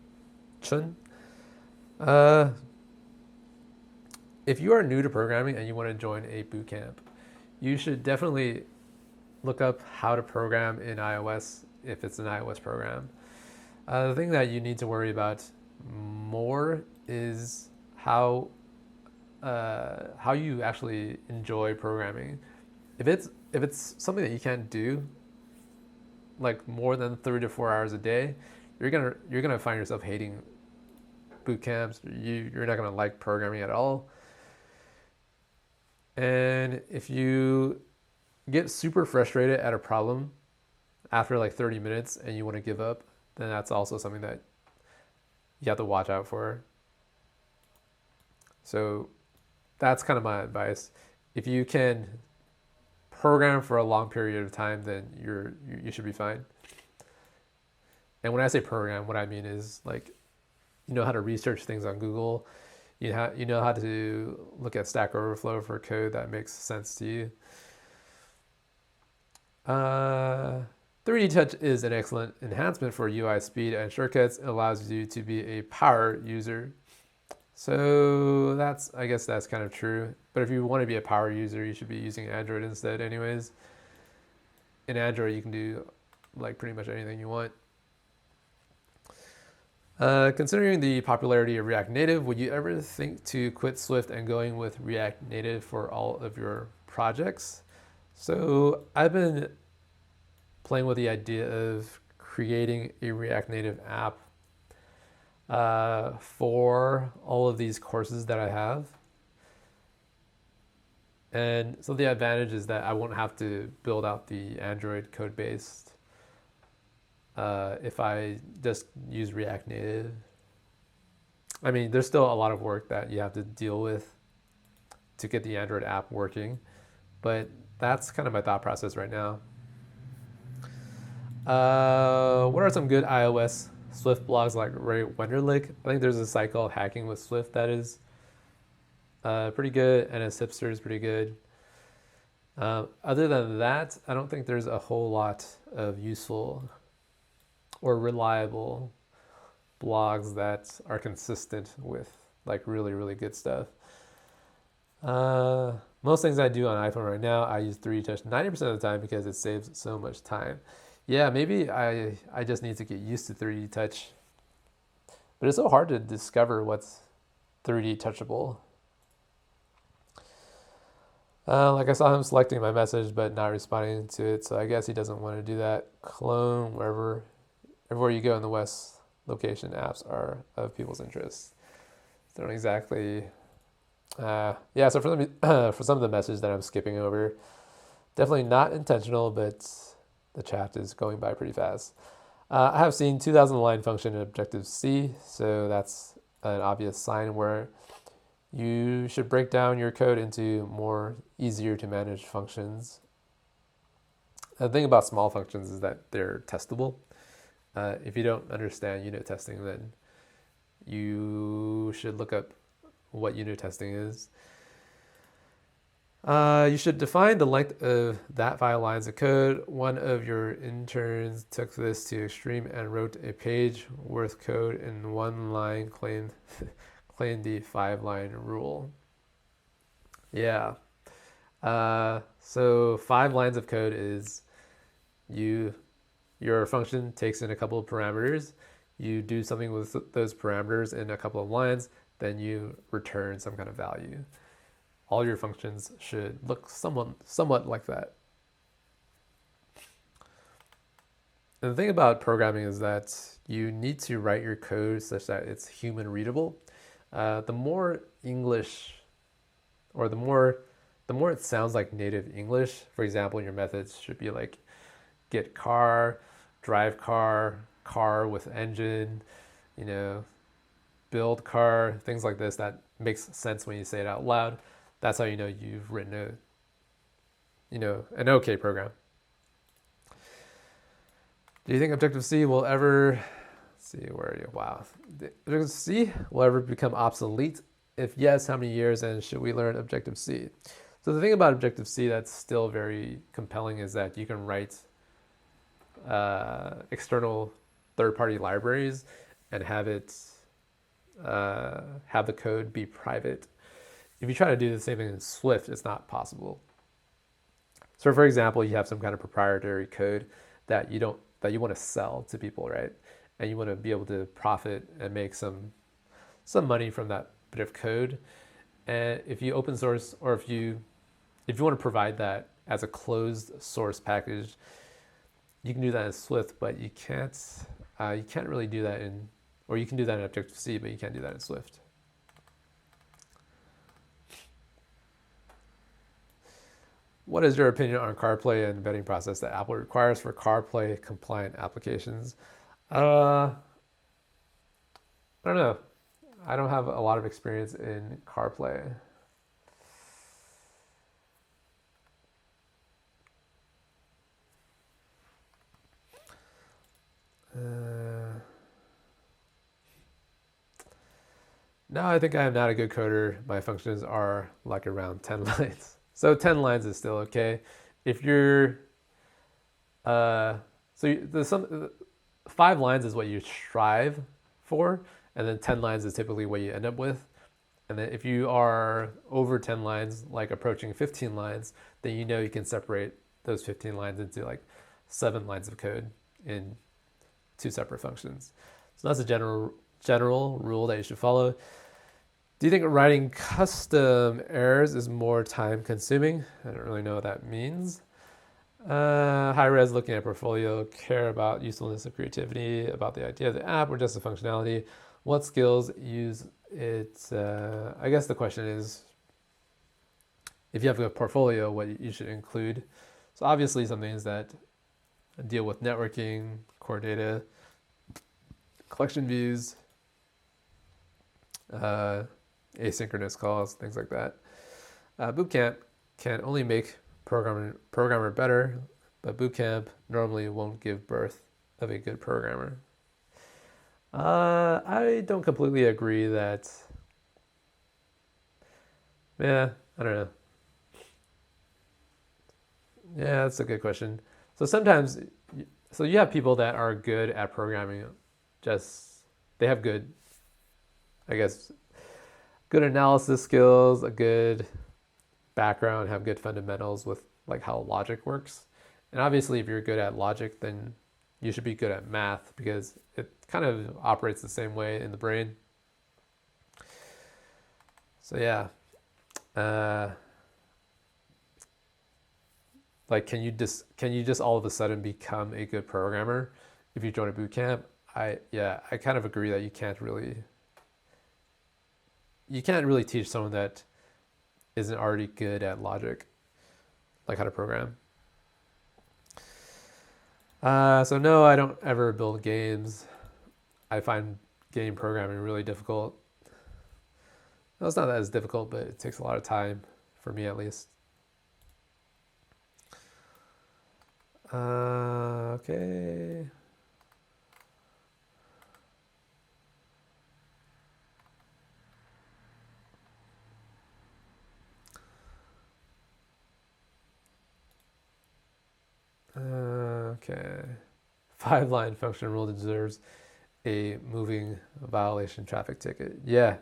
If you are new to programming and you want to join a bootcamp, you should definitely look up how to program in iOS if it's an iOS program. The thing that you need to worry about more is how you actually enjoy programming. If it's something that you can't do like more than 3 to 4 hours a day, you're gonna find yourself hating boot camps. You're not gonna like programming at all. And if you get super frustrated at a problem after like 30 minutes and you want to give up, then that's also something that you have to watch out for. So that's kind of my advice. If you can program for a long period of time, then you should be fine. And when I say program, what I mean is like, you know how to research things on Google. You know how to look at Stack Overflow for code that makes sense to you. 3D Touch is an excellent enhancement for UI speed and shortcuts. It allows you to be a power user. So I guess that's kind of true. But if you want to be a power user, you should be using Android instead anyways. In Android, you can do like pretty much anything you want. Considering the popularity of React Native, would you ever think to quit Swift and going with React Native for all of your projects? So I've been playing with the idea of creating a React Native app for all of these courses that I have. And so the advantage is that I won't have to build out the Android code base if I just use React Native. I mean, there's still a lot of work that you have to deal with to get the Android app working, but that's kind of my thought process right now. What are some good iOS Swift blogs like Ray Wenderlich? I think there's a site called Hacking with Swift that is pretty good, and NS Hipster is pretty good. Other than that, I don't think there's a whole lot of useful or reliable blogs that are consistent with like really, really good stuff. Most things I do on iPhone right now, I use 3D Touch 90% of the time because it saves so much time. Yeah, maybe I just need to get used to 3D Touch. But it's so hard to discover what's 3D touchable. Like I saw him selecting my message but not responding to it, so I guess he doesn't want to do that. Clone wherever you go in the West location apps are of people's interests. They don't exactly. Yeah, so for some of the messages that I'm skipping over, definitely not intentional, but the chat is going by pretty fast. I have seen 2000 line function in Objective-C, so that's an obvious sign where you should break down your code into more easier to manage functions. The thing about small functions is that they're testable. If you don't understand unit testing, then you should look up what unit testing is. You should define the length of that 5 lines of code. One of your interns took this to extreme and wrote a page worth code in 1 line, claimed the 5-line rule. Yeah. So 5 lines of code is your function takes in a couple of parameters, you do something with those parameters in a couple of lines, then you return some kind of value. All your functions should look somewhat like that. And the thing about programming is that you need to write your code such that it's human readable. The more English, or the more it sounds like native English, for example, your methods should be like get car, drive car, car with engine, build car, things like this that makes sense when you say it out loud. That's how you know you've written an okay program. Do you think Objective-C will ever, Objective-C will ever become obsolete? If yes, how many years, and should we learn Objective-C? So the thing about Objective-C that's still very compelling is that you can write external third-party libraries and have the code be private. If you try to do the same thing in Swift, it's not possible. So for example, you have some kind of proprietary code that you want to sell to people, right? And you want to be able to profit and make some money from that bit of code. And if you open source, or if you want to provide that as a closed source package, you can do that in Swift, but you can't really do that you can do that in Objective-C, but you can't do that in Swift. What is your opinion on CarPlay and vetting process that Apple requires for CarPlay compliant applications? I don't know. I don't have a lot of experience in CarPlay. No, I think I am not a good coder. My functions are like around 10 lines. So 10 lines is still okay. If you're, so So the some 5 lines is what you strive for, and then 10 lines is typically what you end up with. And then if you are over 10 lines, like approaching 15 lines, then you know you can separate those 15 lines into like 7 lines of code in 2 separate functions. So that's a general rule that you should follow. Do you think writing custom errors is more time consuming? I don't really know what that means. High res, looking at portfolio, care about usefulness of creativity, about the idea of the app or just the functionality. What skills use it? I guess the question is, if you have a portfolio, what you should include. So obviously some things that deal with networking, core data, collection views, asynchronous calls, things like that. Bootcamp can only make programmer better, but Bootcamp normally won't give birth of a good programmer. I don't completely agree that. Yeah, I don't know. Yeah, that's a good question. So sometimes, so you have people that are good at programming, just they have good, I guess, good analysis skills, a good background, have good fundamentals with like how logic works. And obviously, if you're good at logic, then you should be good at math because it kind of operates the same way in the brain. So yeah, like can you just all of a sudden become a good programmer if you join a boot camp? I kind of agree that you can't really teach someone that isn't already good at logic, like how to program. So no, I don't ever build games. I find game programming really difficult. No, it's not as difficult, but it takes a lot of time, for me at least. Okay. Okay. 5-line function rule deserves a moving violation traffic ticket. Yeah,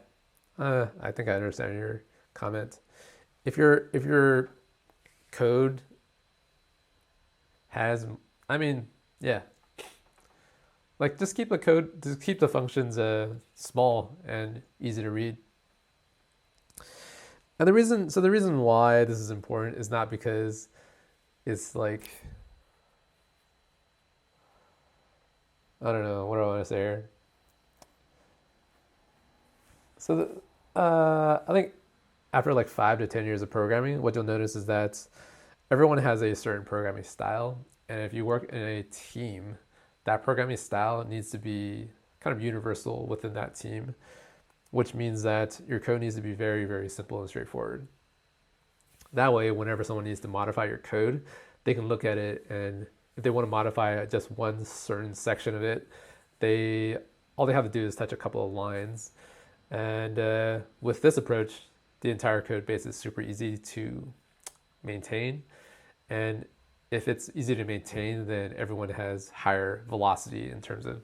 I think I understand your comment. If your code has, I mean, yeah, like just keep the functions small and easy to read. And the reason why this is important is not because it's like, I don't know, what do I want to say here? So I think after like 5 to 10 years of programming, what you'll notice is that everyone has a certain programming style. And if you work in a team, that programming style needs to be kind of universal within that team, which means that your code needs to be very, very simple and straightforward. That way, whenever someone needs to modify your code, they can look at it, and if they want to modify just one certain section of it, all they have to do is touch a couple of lines. And with this approach, the entire code base is super easy to maintain. And if it's easy to maintain, then everyone has higher velocity in terms of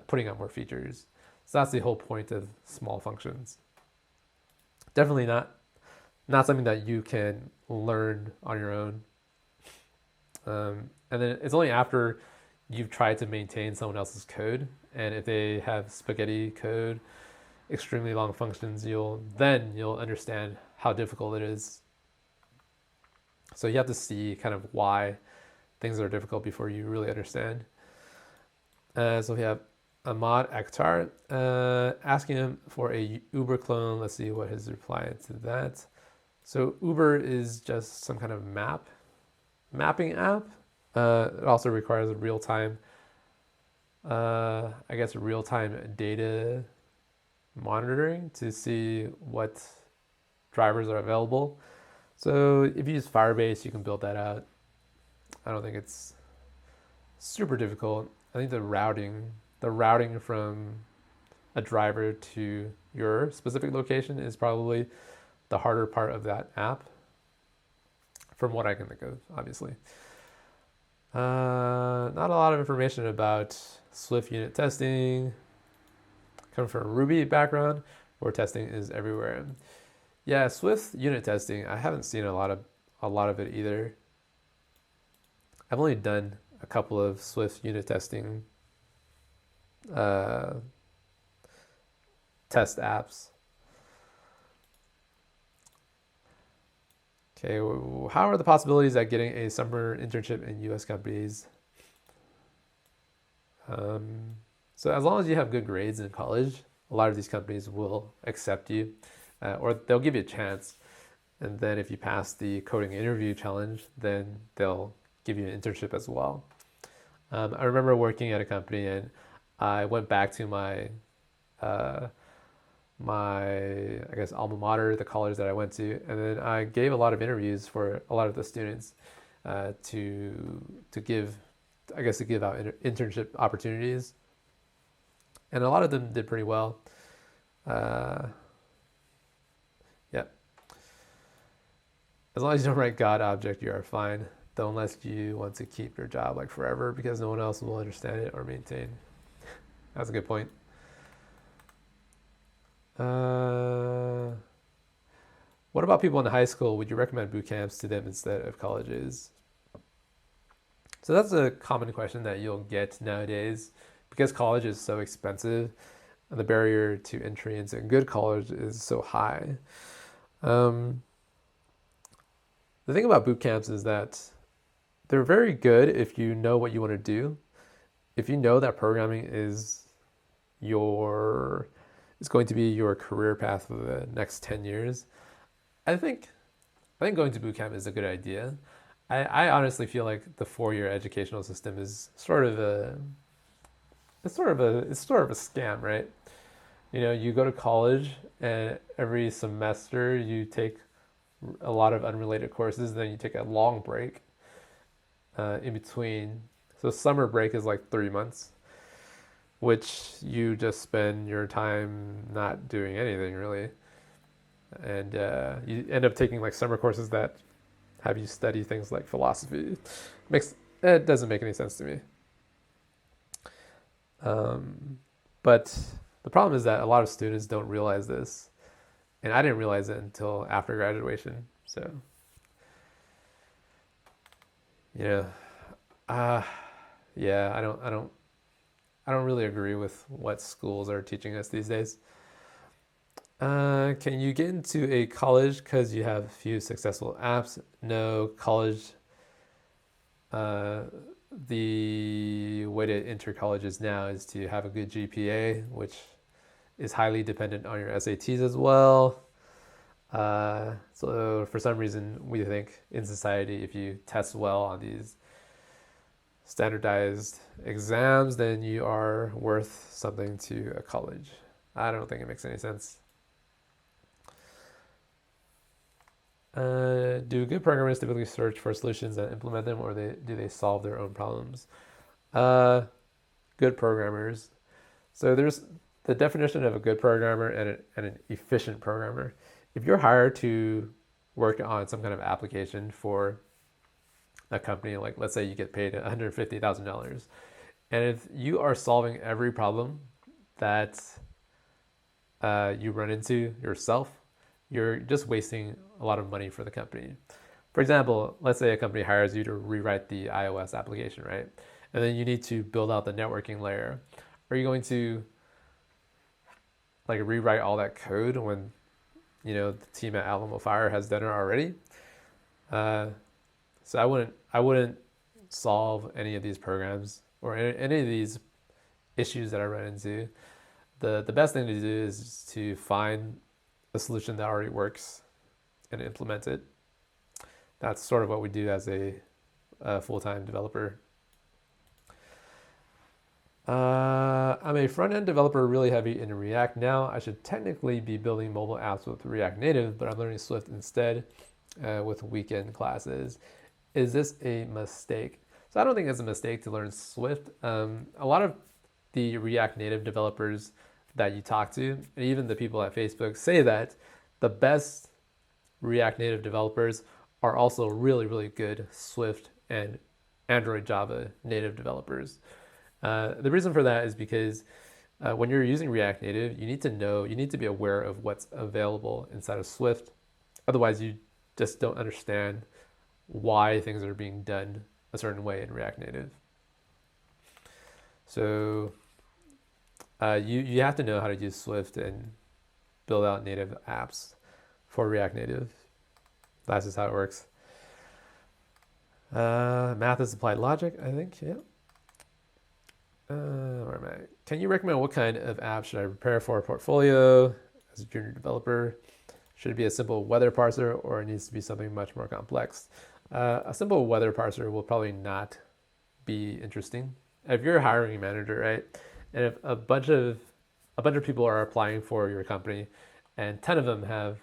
putting out more features. So that's the whole point of small functions. Definitely not something that you can learn on your own. And then it's only after you've tried to maintain someone else's code, and if they have spaghetti code, extremely long functions, you'll understand how difficult it is. So you have to see kind of why things are difficult before you really understand. So we have Ahmad Akhtar asking him for a Uber clone. Let's see what his reply to that. So Uber is just some kind of mapping app. It also requires real-time, real-time data monitoring to see what drivers are available. So if you use Firebase, you can build that out. I don't think it's super difficult. I think the routing from a driver to your specific location is probably the harder part of that app, from what I can think of, obviously. Not a lot of information about Swift unit testing. Come from a Ruby background where testing is everywhere. Yeah, Swift unit testing, I haven't seen a lot of it either. I've only done a couple of Swift unit testing uh, test apps. Okay, how are the possibilities at getting a summer internship in U.S. companies? Um, so as long as you have good grades in college, a lot of these companies will accept you, or they'll give you a chance. And then if you pass the coding interview challenge, then they'll give you an internship as well. I remember working at a company, and I went back to uh, my alma mater, the college that I went to, and then I gave a lot of interviews for a lot of the students to give, to give out internship opportunities, and a lot of them did pretty well. Uh, yeah, as long as you don't write God object, you are fine. Though unless you want to keep your job like forever because no one else will understand it or maintain. That's a good point. What about people in high school? Would you recommend boot camps to them instead of colleges? So that's a common question that you'll get nowadays because college is so expensive and the barrier to entry into a good college is so high. Um, the thing about boot camps is that they're very good if you know what you want to do. If you know that programming is going to be your career path for the next 10 years, I think going to boot camp is a good idea. I honestly feel like the 4-year educational system is sort of a scam, right? You know, you go to college and every semester you take a lot of unrelated courses, then you take a long break in between. So summer break is like 3 months, which you just spend your time not doing anything really, and you end up taking like summer courses that have you study things like philosophy. It doesn't make any sense to me. But the problem is that a lot of students don't realize this, and I didn't realize it until after graduation. So, yeah, uh, yeah, I don't really agree with what schools are teaching us these days. Can you get into a college because you have a few successful apps? No, college. Uh, the way to enter colleges now is to have a good GPA, which is highly dependent on your SATs as well. So for some reason, we think in society, if you test well on these standardized exams, then you are worth something to a college. I don't think it makes any sense. Do good programmers typically search for solutions and implement them, or do they solve their own problems? Uh, Good programmers. So there's the definition of a good programmer and an efficient programmer. If you're hired to work on some kind of application for a company, like let's say you get paid $150,000, and if you are solving every problem that you run into yourself, you're just wasting a lot of money for the company. For example, let's say a company hires you to rewrite the iOS application, right? And then you need to build out the networking layer. Are you going to like rewrite all that code when the team at Alamo Fire has done it already? So I wouldn't solve any of these programs or any of these issues that I run into. The best thing to do is to find a solution that already works and implement it. That's sort of what we do as a full-time developer. I'm a front-end developer really heavy in React now. I should technically be building mobile apps with React Native, but I'm learning Swift instead with weekend classes. Is this a mistake? So I don't think it's a mistake to learn Swift. A lot of the React Native developers that you talk to, and even the people at Facebook, say that the best React Native developers are also really, really good Swift and Android Java native developers. The reason for that is because when you're using React Native, you need to be aware of what's available inside of Swift. Otherwise, you just don't understand why things are being done a certain way in React Native. So you have to know how to use Swift and build out native apps for React Native. That's just how it works. Math is applied logic, I think. Yeah. Where am I? Can you recommend what kind of app should I prepare for a portfolio as a junior developer? Should it be a simple weather parser or it needs to be something much more complex? A simple weather parser will probably not be interesting. If you're a hiring manager, right, and if a bunch of people are applying for your company, and 10 of them have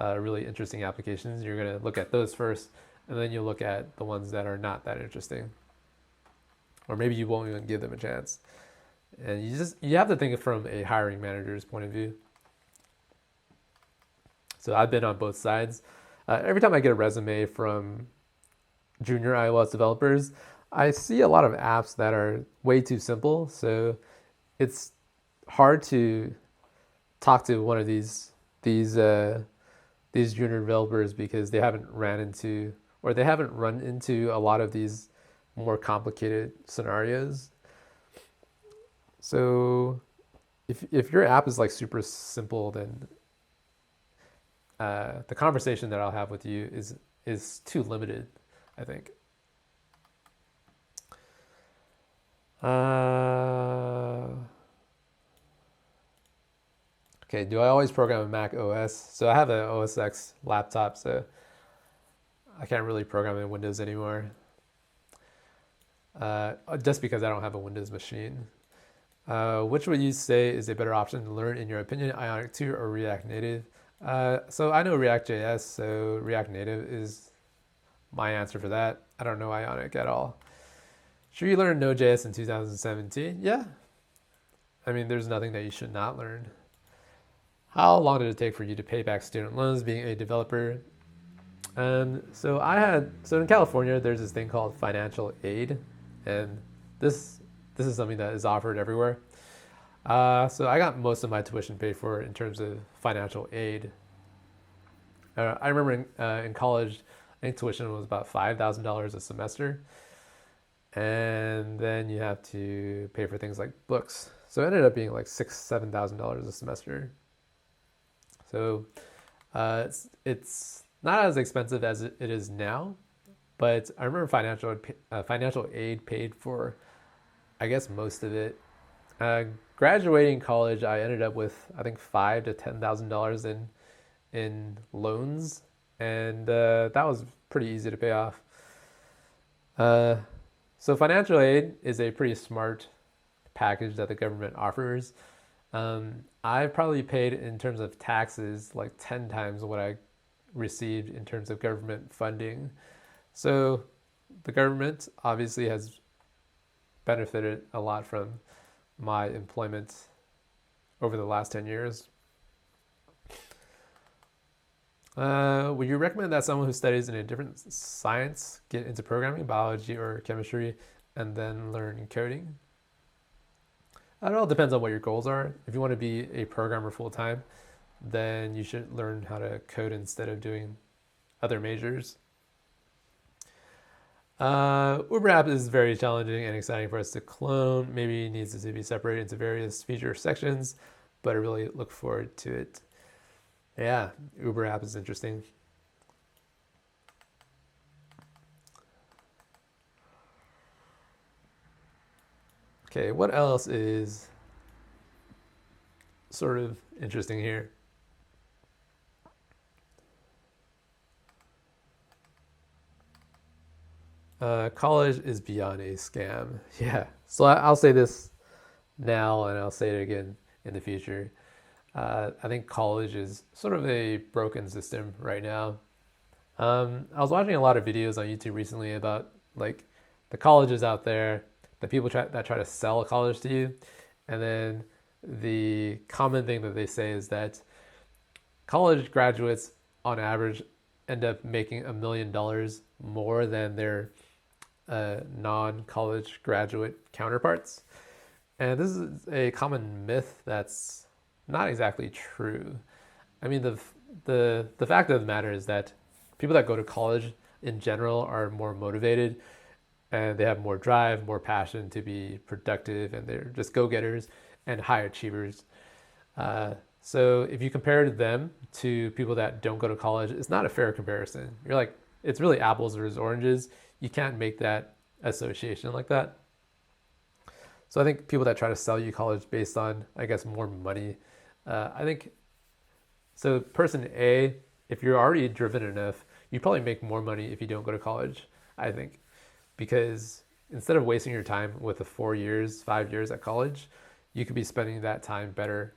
really interesting applications, you're going to look at those first, and then you look at the ones that are not that interesting, or maybe you won't even give them a chance. And you have to think from a hiring manager's point of view. So I've been on both sides. Every time I get a resume from junior iOS developers, I see a lot of apps that are way too simple. So it's hard to talk to one of these junior developers because they haven't run into a lot of these more complicated scenarios. So if your app is like super simple, then the conversation that I'll have with you is too limited, I think. Okay, do I always program in Mac OS? So I have an OS X laptop, so I can't really program in Windows anymore. Just because I don't have a Windows machine. Which would you say is a better option to learn in your opinion, Ionic 2 or React Native? So I know React.js, so React Native is my answer for that. I don't know Ionic at all. Should you learn Node.js in 2017? Yeah. I mean, there's nothing that you should not learn. How long did it take for you to pay back student loans being a developer? So in California, there's this thing called financial aid, and this is something that is offered everywhere. So I got most of my tuition paid for in terms of financial aid. I remember in college, I think tuition was about $5,000 a semester, and then you have to pay for things like books. So it ended up being like $6,000-7,000 a semester. So it's not as expensive as it is now, but I remember financial aid paid for, I guess, most of it. Graduating college, I ended up with I think $5,000 to $10,000 in loans, and that was pretty easy to pay off. So financial aid is a pretty smart package that the government offers. I've probably paid in terms of taxes like 10 times what I received in terms of government funding. So the government obviously has benefited a lot from my employment over the last 10 years. Would you recommend that someone who studies in a different science get into programming, biology, or chemistry, and then learn coding? It all depends on what your goals are. If you want to be a programmer full time, then you should learn how to code instead of doing other majors. Uber app is very challenging and exciting for us to clone. Maybe it needs to be separated into various feature sections, but I really look forward to it. Yeah, Uber app is interesting. Okay, what else is sort of interesting here? College is beyond a scam. Yeah, so I'll say this now and I'll say it again in the future. I think college is sort of a broken system right now. I was watching a lot of videos on YouTube recently about like the colleges out there, the people that try to sell a college to you, and then the common thing that they say is that college graduates on average end up making $1 million more than their non-college graduate counterparts. And this is a common myth that's not exactly true. I mean, the fact of the matter is that people that go to college in general are more motivated and they have more drive, more passion to be productive, and they're just go-getters and high achievers. So if you compare them to people that don't go to college, it's not a fair comparison. You're like, it's really apples versus oranges. You can't make that association like that. So I think people that try to sell you college based on, I guess, more money, I think, so person A, if you're already driven enough, you probably make more money if you don't go to college, I think, because instead of wasting your time with the 4 years, 5 years at college, you could be spending that time better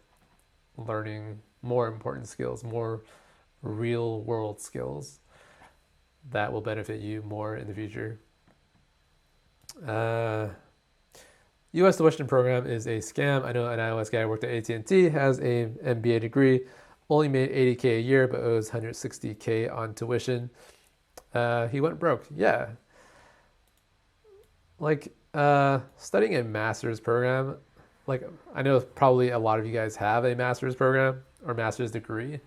learning more important skills, more real world skills that will benefit you more in the future. U.S. tuition program is a scam. I know an iOS guy who worked at AT&T, has a MBA degree, only made $80K a year, but owes $160K on tuition. He went broke. Yeah. Like studying a master's program, like I know probably a lot of you guys have a master's program or master's degree.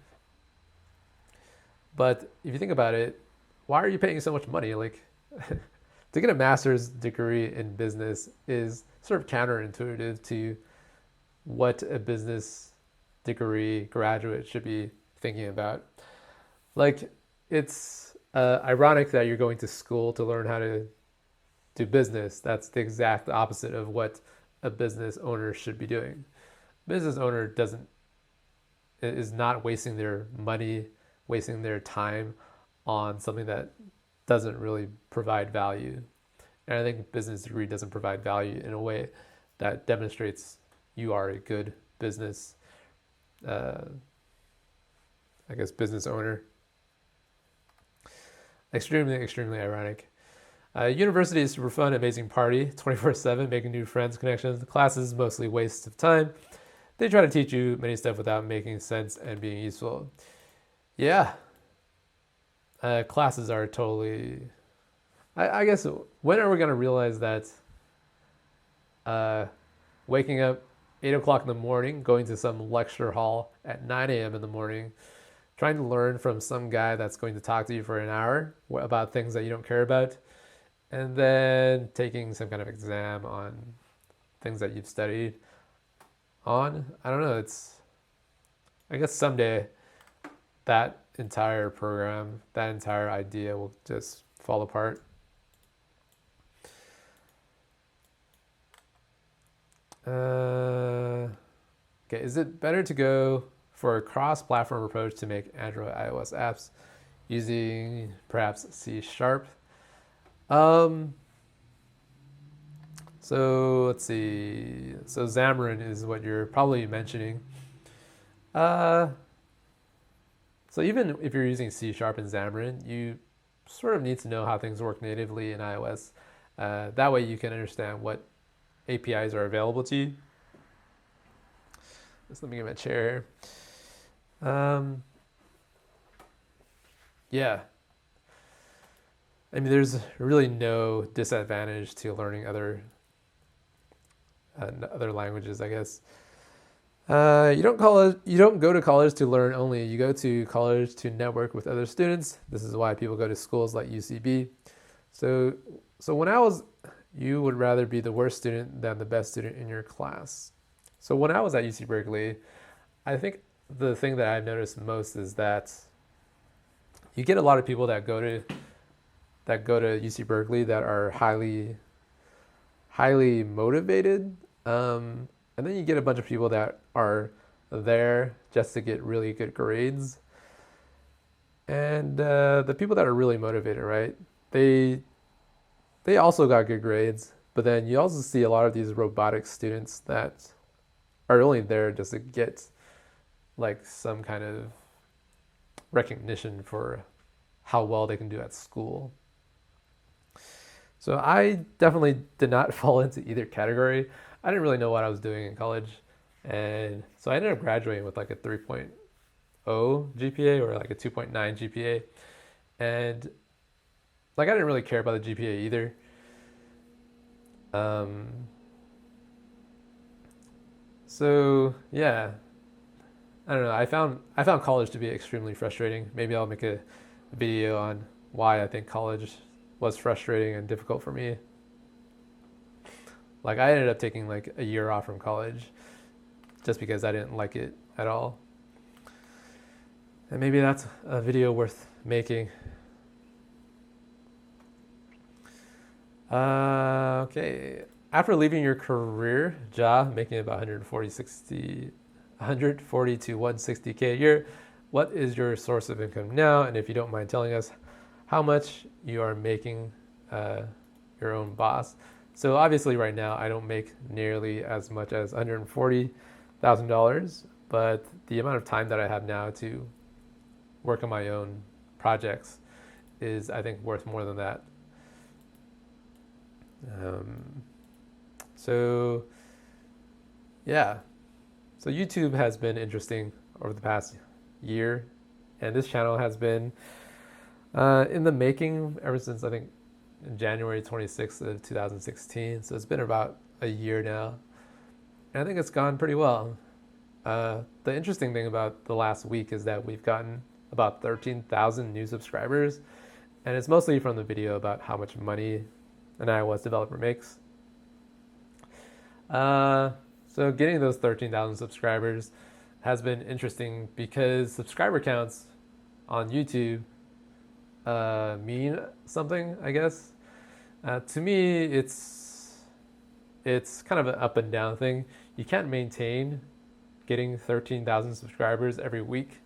But if you think about it, why are you paying so much money? Like to get a master's degree in business is sort of counterintuitive to what a business degree graduate should be thinking about. Like it's ironic that you're going to school to learn how to do business. That's the exact opposite of what a business owner should be doing. Business owner is not wasting their money, wasting their time on something that doesn't really provide value. And I think business degree doesn't provide value in a way that demonstrates you are a good business, business owner. Extremely, extremely ironic. University is super fun, amazing party, 24/7, making new friends, connections. The classes mostly waste of time. They try to teach you many stuff without making sense and being useful. Yeah, classes are totally. I guess when are we gonna realize that? Waking up 8 o'clock in the morning, going to some lecture hall at 9 a.m. in the morning, trying to learn from some guy that's going to talk to you for an hour about things that you don't care about, and then taking some kind of exam on things that you've studied on. I don't know. I guess someday that entire program, that entire idea will just fall apart. Okay, is it better to go for a cross-platform approach to make Android iOS apps using perhaps C#? So let's see. So Xamarin is what you're probably mentioning. So even if you're using C# and Xamarin, you sort of need to know how things work natively in iOS. That way you can understand what APIs are available to you. Just let me get my chair here. Yeah. I mean, there's really no disadvantage to learning other languages, I guess. You don't go to college to learn only. You go to college to network with other students. This is why people go to schools like UCB. So you would rather be the worst student than the best student in your class. So when I was at UC Berkeley, I think the thing that I've noticed most is that you get a lot of people that go to UC Berkeley that are highly motivated, and then you get a bunch of people that are there just to get really good grades. And the people that are really motivated, right? They also got good grades, but then you also see a lot of these robotics students that are only there just to get like some kind of recognition for how well they can do at school. So I definitely did not fall into either category. I didn't really know what I was doing in college. And so I ended up graduating with like a 3.0 GPA or like a 2.9 GPA. And like I didn't really care about the GPA either. Um, so yeah, I don't know. I found college to be extremely frustrating. Maybe I'll make a video on why I think college was frustrating and difficult for me. Like I ended up taking like a year off from college just because I didn't like it at all. And maybe that's a video worth making. Okay. After leaving your career job, making about 140 to 160K a year, what is your source of income now? And if you don't mind telling us how much you are making your own boss. So obviously right now I don't make nearly as much as $140,000, but the amount of time that I have now to work on my own projects is, I think, worth more than that. So yeah, so YouTube has been interesting over the past year, and this channel has been in the making ever since, I think, January 26th of 2016. So it's been about a year now, and I think it's gone pretty well. The interesting thing about the last week is that we've gotten about 13,000 new subscribers, and it's mostly from the video about how much money an iOS developer makes. So getting those 13,000 subscribers has been interesting because subscriber counts on YouTube mean something, I guess. To me, it's kind of an up and down thing. You can't maintain getting 13,000 subscribers every week.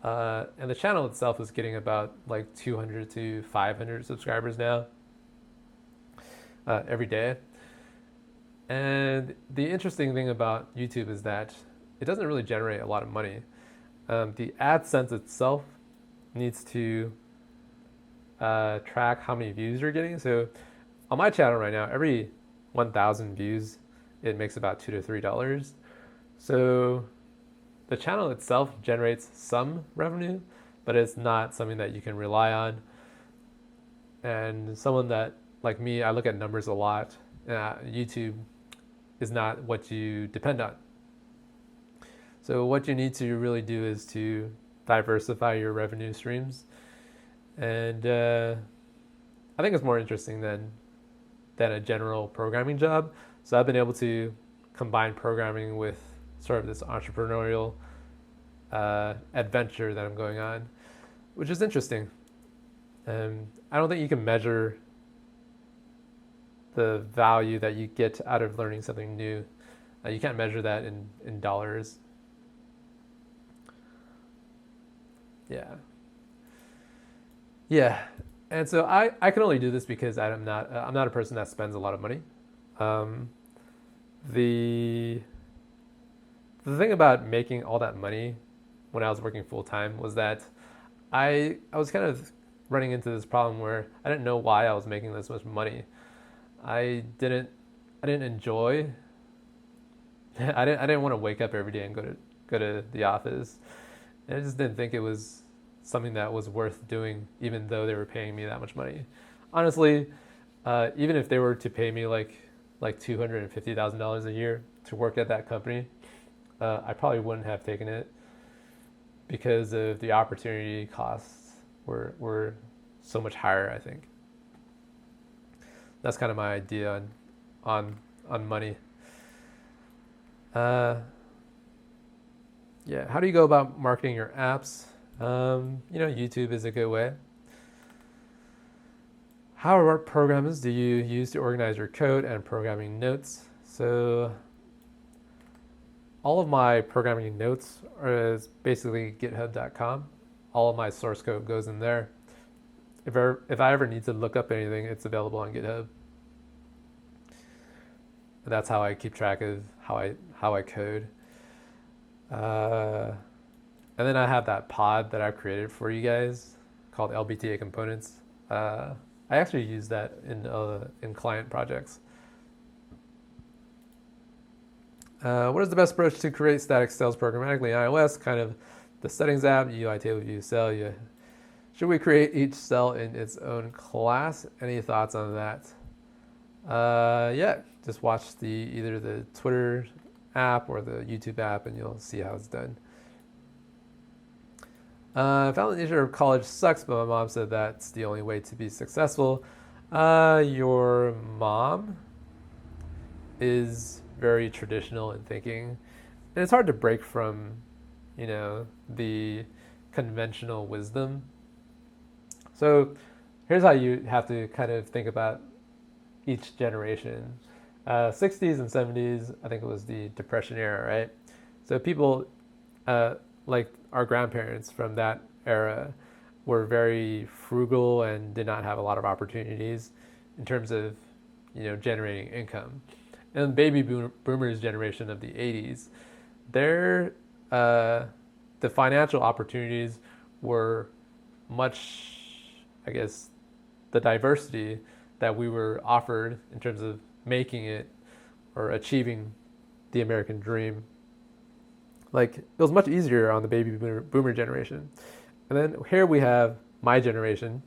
And the channel itself is getting about like 200 to 500 subscribers now every day. And the interesting thing about YouTube is that it doesn't really generate a lot of money. The AdSense itself needs to track how many views you're getting. So on my channel right now, every 1,000 views, it makes about $2 to $3. So the channel itself generates some revenue, but it's not something that you can rely on. And someone that, like me, I look at numbers a lot. YouTube is not what you depend on. So what you need to really do is to diversify your revenue streams. And I think it's more interesting than a general programming job. So I've been able to combine programming with sort of this entrepreneurial adventure that I'm going on, which is interesting. I don't think you can measure the value that you get out of learning something new. You can't measure that in dollars. Yeah. And so I can only do this because I'm not a person that spends a lot of money. The thing about making all that money when I was working full time was that I was kind of running into this problem where I didn't know why I was making this much money. I didn't enjoy. I didn't want to wake up every day and go to the office. And I just didn't think it was something that was worth doing, even though they were paying me that much money. Honestly, even if they were to pay me like $250,000 a year to work at that company, I probably wouldn't have taken it because of the opportunity costs were so much higher, I think. That's kind of my idea on money. Yeah, how do you go about marketing your apps? YouTube is a good way. How programs do you use to organize your code and programming notes? So all of my programming notes is basically github.com. All of my source code goes in there. If I ever need to look up anything, it's available on GitHub. That's how I keep track of how I code. And then I have that pod that I've created for you guys called LBTA Components. I actually use that in client projects. What is the best approach to create static cells programmatically in iOS? Kind of the settings app, UI table view cell. Should we create each cell in its own class? Any thoughts on that? Yeah, just watch either the Twitter app or the YouTube app, and you'll see how it's done. I found the nature of college sucks, but my mom said that's the only way to be successful. Your mom is very traditional in thinking, and it's hard to break from, the conventional wisdom. So here's how you have to kind of think about each generation. 60s and 70s, I think it was the Depression era, right? So people like our grandparents from that era were very frugal and did not have a lot of opportunities in terms of, generating income. And the baby boomers generation of the 80s, their the financial opportunities were much, I guess, the diversity that we were offered in terms of making it or achieving the American dream. Like, it was much easier on the baby boomer generation. And then here we have my generation,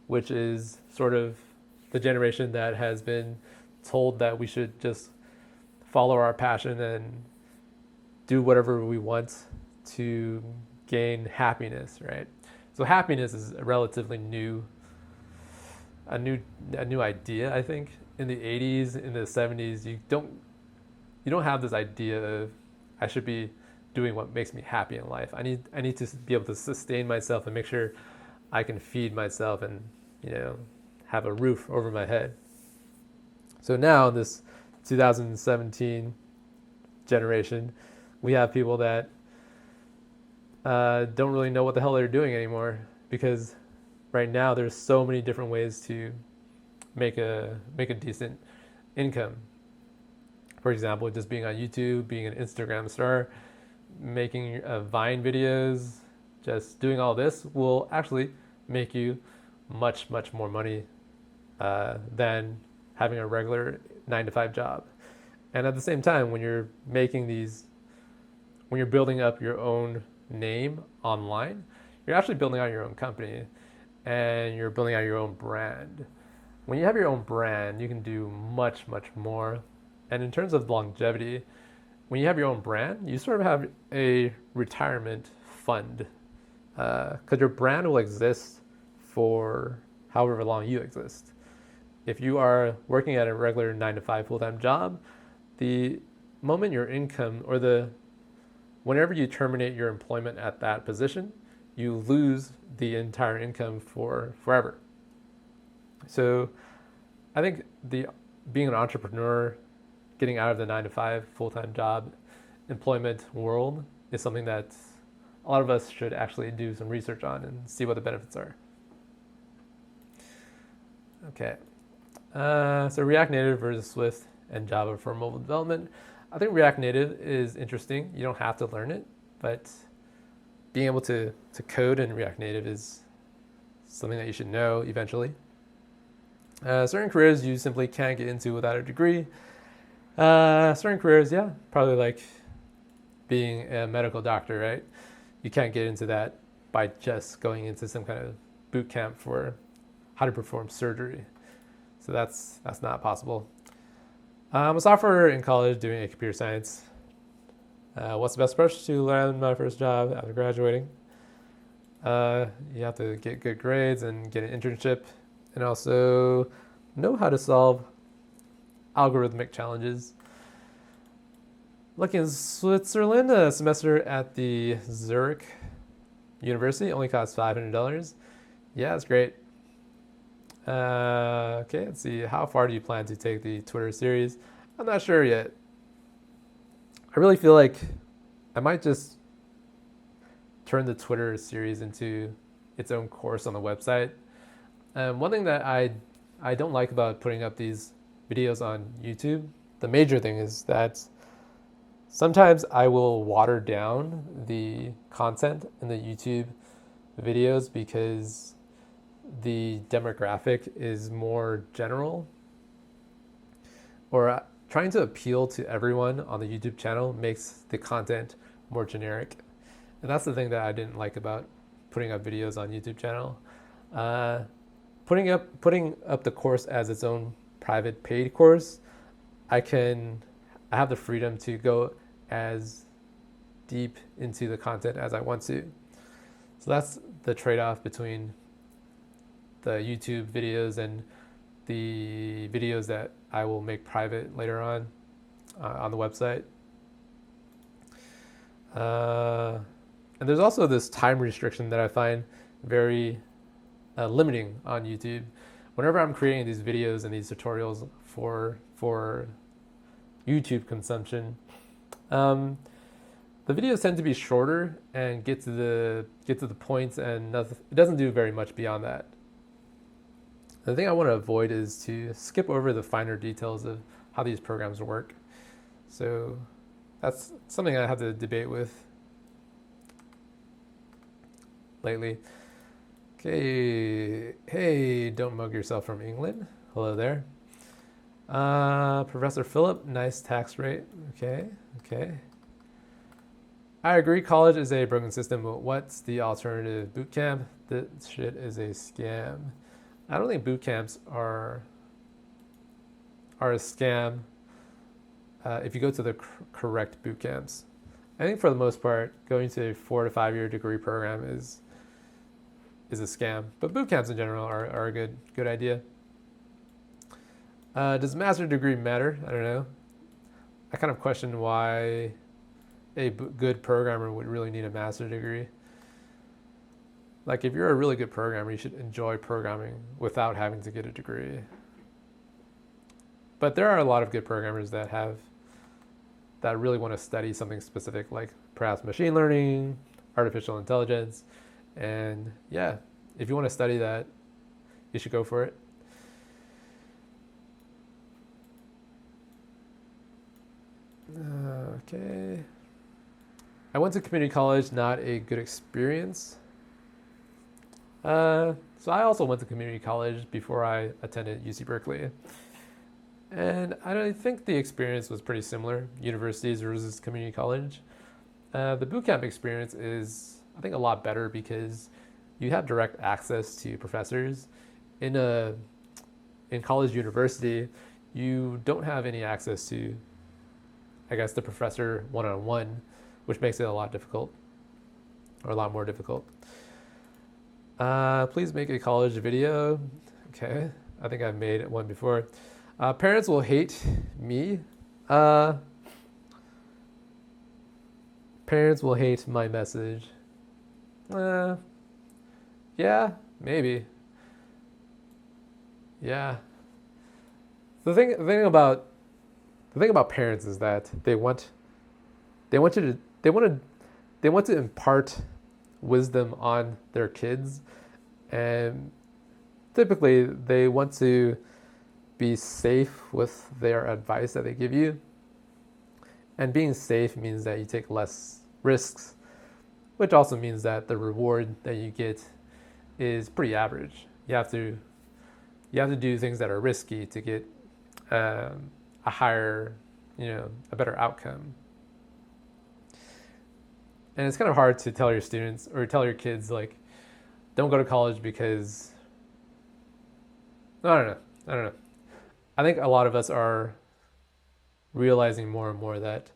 which is sort of the generation that has been told that we should just follow our passion and do whatever we want to gain happiness, right? So happiness is a relatively new idea, I think. In the 80s, in the 70s, you don't have this idea of I should be doing what makes me happy in life. I need to be able to sustain myself and make sure I can feed myself and, have a roof over my head. So now, this 2017 generation, we have people that don't really know what the hell they're doing anymore, because right now there's so many different ways to make a decent income. For example, just being on YouTube, being an Instagram star, making Vine videos, just doing all this will actually make you much, much more money than having a regular 9-to-5 job. And at the same time, when you're building up your own name online, you're actually building out your own company and you're building out your own brand. When you have your own brand, you can do much, much more. And in terms of longevity, when you have your own brand, you sort of have a retirement fund, because your brand will exist for however long you exist. If you are working at a regular 9-to-5 full-time job, the moment your income whenever you terminate your employment at that position, you lose the entire income for forever. So I think being an entrepreneur, getting out of the 9-to-5 full-time job employment world is something that a lot of us should actually do some research on and see what the benefits are. Okay. So React Native versus Swift and Java for mobile development. I think React Native is interesting. You don't have to learn it, but being able to code in React Native is something that you should know eventually. Certain careers you simply can't get into without a degree. Certain careers, yeah, probably like being a medical doctor, right? You can't get into that by just going into some kind of boot camp for how to perform surgery. So that's not possible. I'm a sophomore in college doing a computer science. What's the best approach to land my first job after graduating? You have to get good grades and get an internship, and also know how to solve algorithmic challenges. Looking in Switzerland, a semester at the Zurich University only costs $500. Yeah, that's great. Okay, let's see. How far do you plan to take the Twitter series? I'm not sure yet. I really feel like I might just turn the Twitter series into its own course on the website. One thing that I don't like about putting up these videos on YouTube, the major thing is that sometimes I will water down the content in the YouTube videos because the demographic is more general, or trying to appeal to everyone on the YouTube channel makes the content more generic. And that's the thing that I didn't like about putting up videos on YouTube channel. Putting up the course as its own private paid course, I have the freedom to go as deep into the content as I want to. So that's the trade-off between the YouTube videos and the videos that I will make private later on the website. And there's also this time restriction that I find very limiting on YouTube. Whenever I'm creating these videos and these tutorials for YouTube consumption, the videos tend to be shorter and get to the points, and it doesn't do very much beyond that. The thing I want to avoid is to skip over the finer details of how these programs work. So that's something I have to debate with lately. Okay, hey, don't mug yourself from England. Hello there. Professor Philip, nice tax rate. Okay. I agree, college is a broken system, but what's the alternative? Bootcamp? This shit is a scam. I don't think boot camps are a scam if you go to the correct boot camps. I think for the most part, going to a 4 to 5 year degree program is a scam. But boot camps in general are a good idea. Does master's degree matter? I don't know. I kind of question why a good programmer would really need a master's degree. Like, if you're a really good programmer, you should enjoy programming without having to get a degree. But there are a lot of good programmers that really want to study something specific, like perhaps machine learning, artificial intelligence. And yeah, if you want to study that, you should go for it. Okay. I went to community college, not a good experience. So I also went to community college before I attended UC Berkeley. And I think the experience was pretty similar, universities versus community college. The bootcamp experience is, I think, a lot better because you have direct access to professors. In college university, you don't have any access to, I guess, the professor one-on-one, which makes it a lot more difficult. Please make a college video. Okay, I think I've made one before. Parents will hate me. Parents will hate my message. Yeah, maybe. Yeah. The thing about parents is that they want to impart wisdom on their kids, and typically they want to be safe with their advice that they give you. And being safe means that you take less risks, which also means that the reward that you get is pretty average. You have to do things that are risky to get a higher, a better outcome. And it's kind of hard to tell your students or tell your kids, like, don't go to college because, I don't know. I think a lot of us are realizing more and more that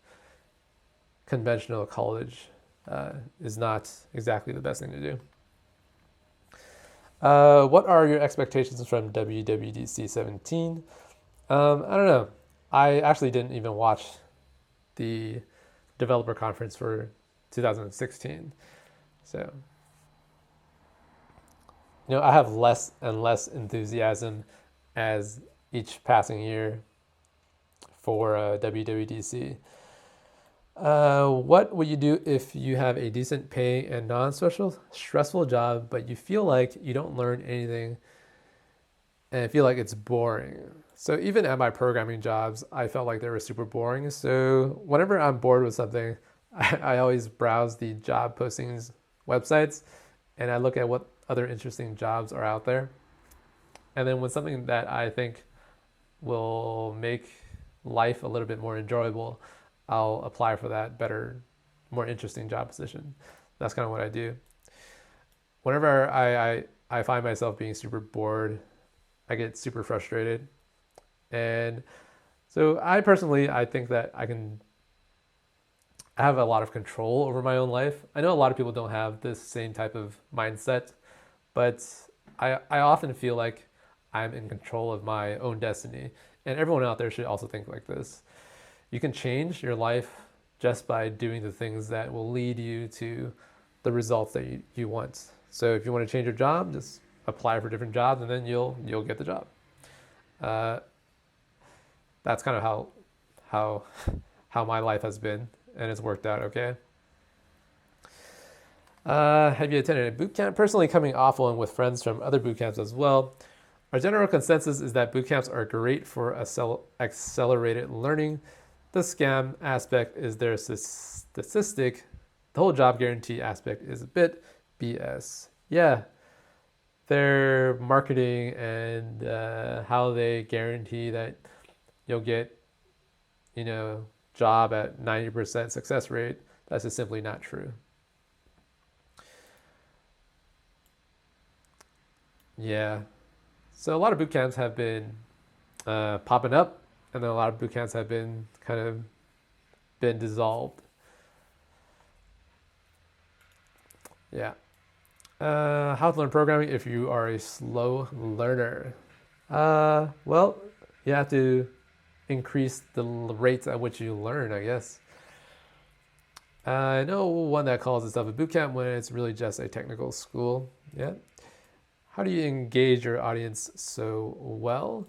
conventional college is not exactly the best thing to do. What are your expectations from WWDC 17? I don't know. I actually didn't even watch the developer conference for 2016. So, I have less and less enthusiasm as each passing year for WWDC. What would you do if you have a decent pay and non-stressful job, but you feel like you don't learn anything and feel like it's boring? So even at my programming jobs, I felt like they were super boring. So whenever I'm bored with something, I always browse the job postings websites and I look at what other interesting jobs are out there. And then when something that I think will make life a little bit more enjoyable, I'll apply for that better, more interesting job position. That's kind of what I do. Whenever I find myself being super bored, I get super frustrated. And so I think that I have a lot of control over my own life. I know a lot of people don't have this same type of mindset, but I often feel like I'm in control of my own destiny. And everyone out there should also think like this. You can change your life just by doing the things that will lead you to the results that you want. So if you want to change your job, just apply for different jobs and then you'll get the job. Uh, that's kind of how how my life has been, and it's worked out okay. Have you attended a boot camp? Personally, coming off one with friends from other boot camps as well. Our general consensus is that boot camps are great for accelerated learning. The scam aspect is their statistic. The whole job guarantee aspect is a bit BS. Yeah, their marketing and how they guarantee that you'll get, job at 90% success rate, that's just simply not true. Yeah. So a lot of boot camps have been popping up, and then a lot of boot camps have been kind of been dissolved. Yeah. How to learn programming if you are a slow learner? Well, you have to increase the rates at which you learn, I guess. I know one that calls itself a boot camp when it's really just a technical school. Yeah. How do you engage your audience so well?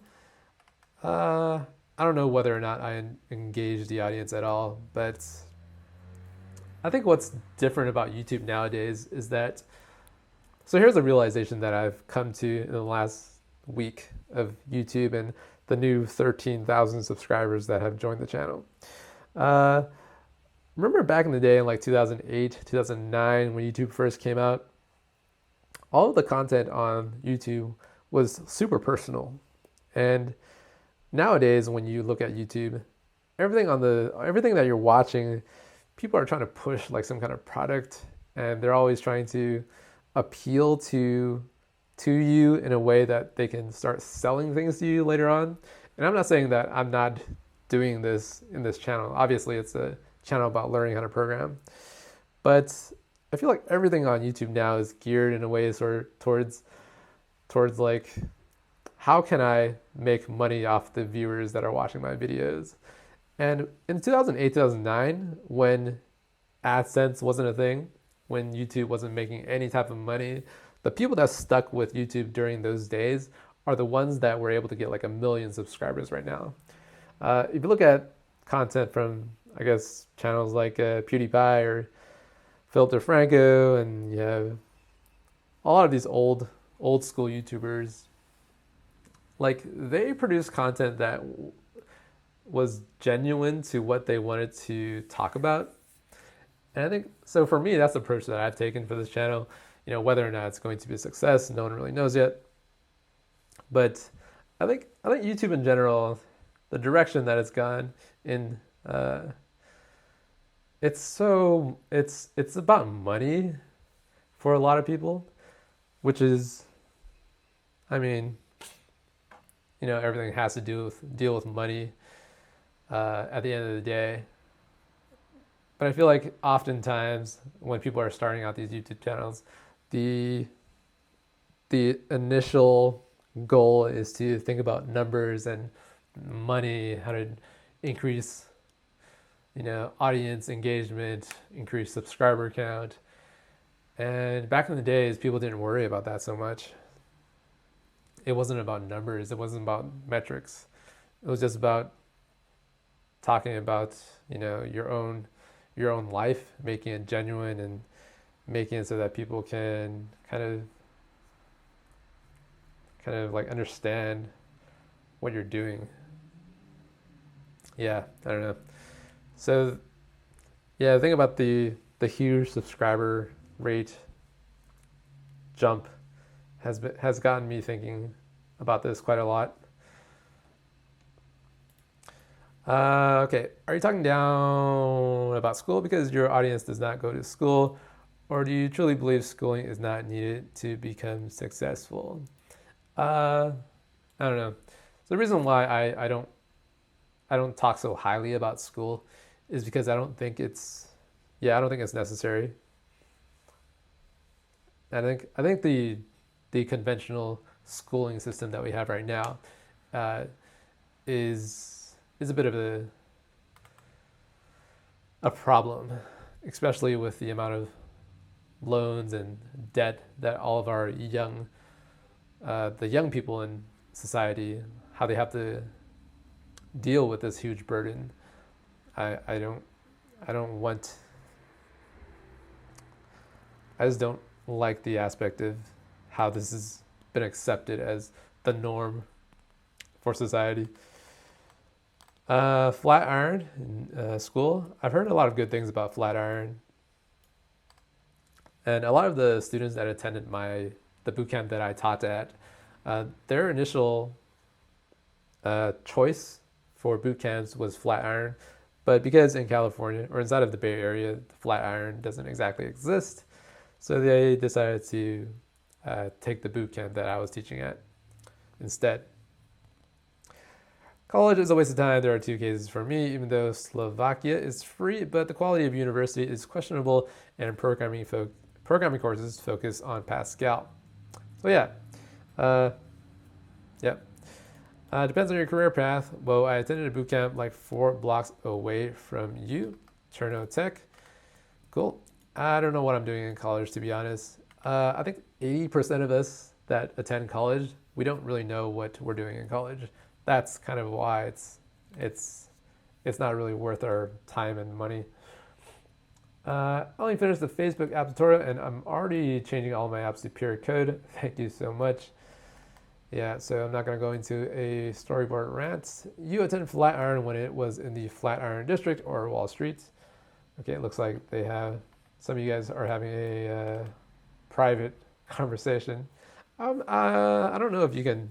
I don't know whether or not I engage the audience at all, but I think what's different about YouTube nowadays is that. So here's a realization that I've come to in the last week of YouTube and the new 13,000 subscribers that have joined the channel. Remember back in the day in like 2008, 2009 when YouTube first came out? All of the content on YouTube was super personal. And nowadays when you look at YouTube, everything that you're watching, people are trying to push like some kind of product, and they're always trying to appeal to you in a way that they can start selling things to you later on. And I'm not saying that I'm not doing this in this channel. Obviously, it's a channel about learning how to program. But I feel like everything on YouTube now is geared in a way towards like, how can I make money off the viewers that are watching my videos? And in 2008, 2009, when AdSense wasn't a thing, when YouTube wasn't making any type of money, the people that stuck with YouTube during those days are the ones that were able to get like 1 million subscribers right now. If you look at content from, I guess, channels like PewDiePie or Philip DeFranco, and you have a lot of these old school YouTubers, like they produce content that was genuine to what they wanted to talk about. And I think, so for me, that's the approach that I've taken for this channel. Whether or not it's going to be a success, no one really knows yet. But I think YouTube in general, the direction that it's gone in, it's about money for a lot of people, which is, I mean, everything has to deal with money at the end of the day. But I feel like oftentimes when people are starting out these YouTube channels, the initial goal is to think about numbers and money, how to increase, audience engagement, increase subscriber count. And back in the days, people didn't worry about that so much. It wasn't about numbers. It wasn't about metrics. It was just about talking about, your own life, making it genuine and making it so that people can kind of like understand what you're doing. Yeah, I don't know. So yeah, the thing about the huge subscriber rate jump has gotten me thinking about this quite a lot. Okay, are you talking down about school because your audience does not go to school, or do you truly believe schooling is not needed to become successful? I don't know. the reason why I don't talk so highly about school is because I don't think it's necessary. I think the conventional schooling system that we have right now uh, is a bit of a problem, especially with the amount of loans and debt that all of our the young people in society, how they have to deal with this huge burden. I don't I don't want I just don't like the aspect of how this has been accepted as the norm for society. Flatiron in school. I've heard a lot of good things about Flatiron, and a lot of the students that attended the boot camp that I taught at, their initial choice for boot camps was Flatiron, but because in California or inside of the Bay Area, the Flatiron doesn't exactly exist, so they decided to take the boot camp that I was teaching at instead. College is a waste of time. There are two cases for me, even though Slovakia is free, but the quality of university is questionable, and programming courses focus on Pascal. So yeah, uh, yeah. Depends on your career path. Well, I attended a boot camp like 4 blocks away from you, Cherno Tech. Cool. I don't know what I'm doing in college, to be honest. I think 80% of us that attend college, we don't really know what we're doing in college. That's kind of why it's not really worth our time and money. I only finished the Facebook app tutorial, and I'm already changing all my apps to pure code. Thank you so much. Yeah, so I'm not going to go into a storyboard rant. You attended Flatiron when it was in the Flatiron district or Wall Street. Okay, it looks like some of you guys are having a private conversation. I don't know if you can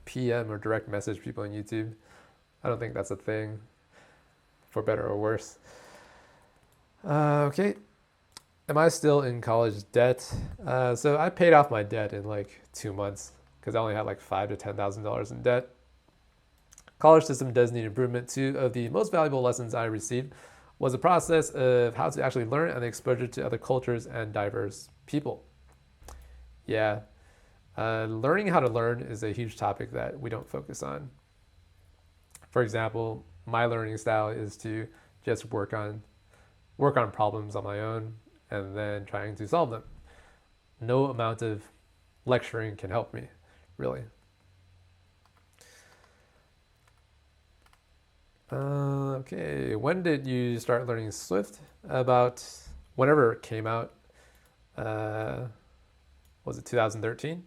PM or direct message people on YouTube. I don't think that's a thing, for better or worse. Okay. Am I still in college debt? So I paid off my debt in like 2 months because I only had like $5,000 to $10,000 in debt. College system does need improvement. 2 of the most valuable lessons I received was the process of how to actually learn and the exposure to other cultures and diverse people. Yeah, learning how to learn is a huge topic that we don't focus on. For example, my learning style is to just work on problems on my own and then trying to solve them. No amount of lecturing can help me, really. Okay, when did you start learning Swift? About whenever it came out. Was it 2013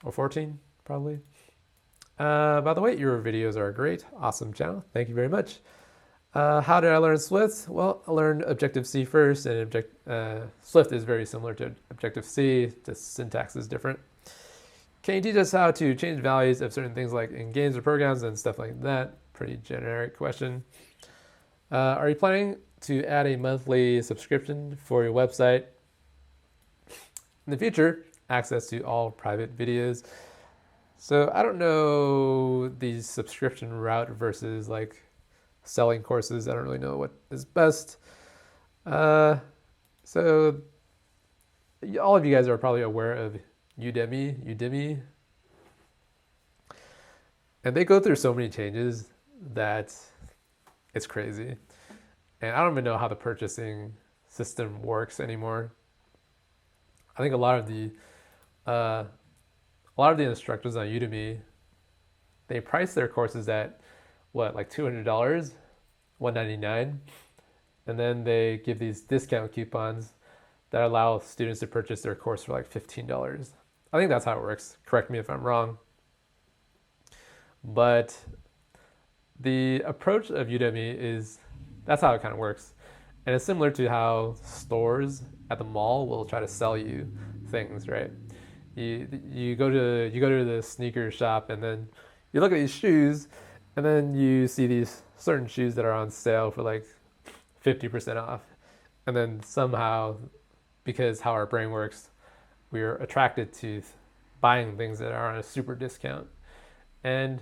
or 14? Probably. By the way, your videos are great. Awesome channel. Thank you very much. How did I learn Swift? Well, I learned Objective-C first, and Swift is very similar to Objective-C. The syntax is different. Can you teach us how to change values of certain things like in games or programs and stuff like that? Pretty generic question. Are you planning to add a monthly subscription for your website? In the future, access to all private videos. So I don't know the subscription route versus like selling courses. I don't really know what is best. So all of you guys are probably aware of Udemy, and they go through so many changes that it's crazy. And I don't even know how the purchasing system works anymore. I think a lot of the instructors on Udemy, they price their courses at what, like $200, $199, and then they give these discount coupons that allow students to purchase their course for like $15. I think that's how it works. Correct me if I'm wrong. But the approach of Udemy that's how it kind of works. And it's similar to how stores at the mall will try to sell you things, right? You go to the sneaker shop, and then you look at these shoes, and then you see these certain shoes that are on sale for like 50% off. And then somehow, because how our brain works, we're attracted to buying things that are on a super discount. And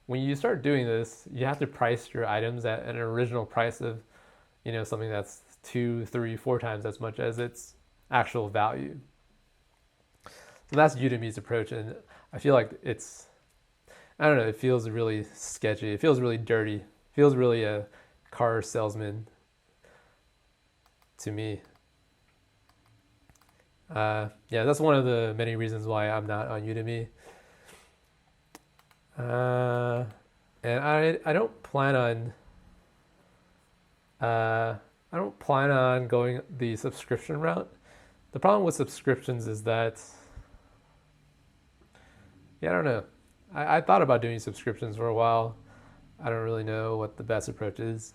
when you start doing this, you have to price your items at an original price of, something that's 2, 3, 4 times as much as its actual value. So that's Udemy's approach, and I feel like I don't know, it feels really sketchy. It feels really dirty. It feels really a car salesman to me. Yeah, that's one of the many reasons why I'm not on Udemy. And I don't plan on going the subscription route. The problem with subscriptions is that, yeah, I don't know. I thought about doing subscriptions for a while. I don't really know what the best approach is.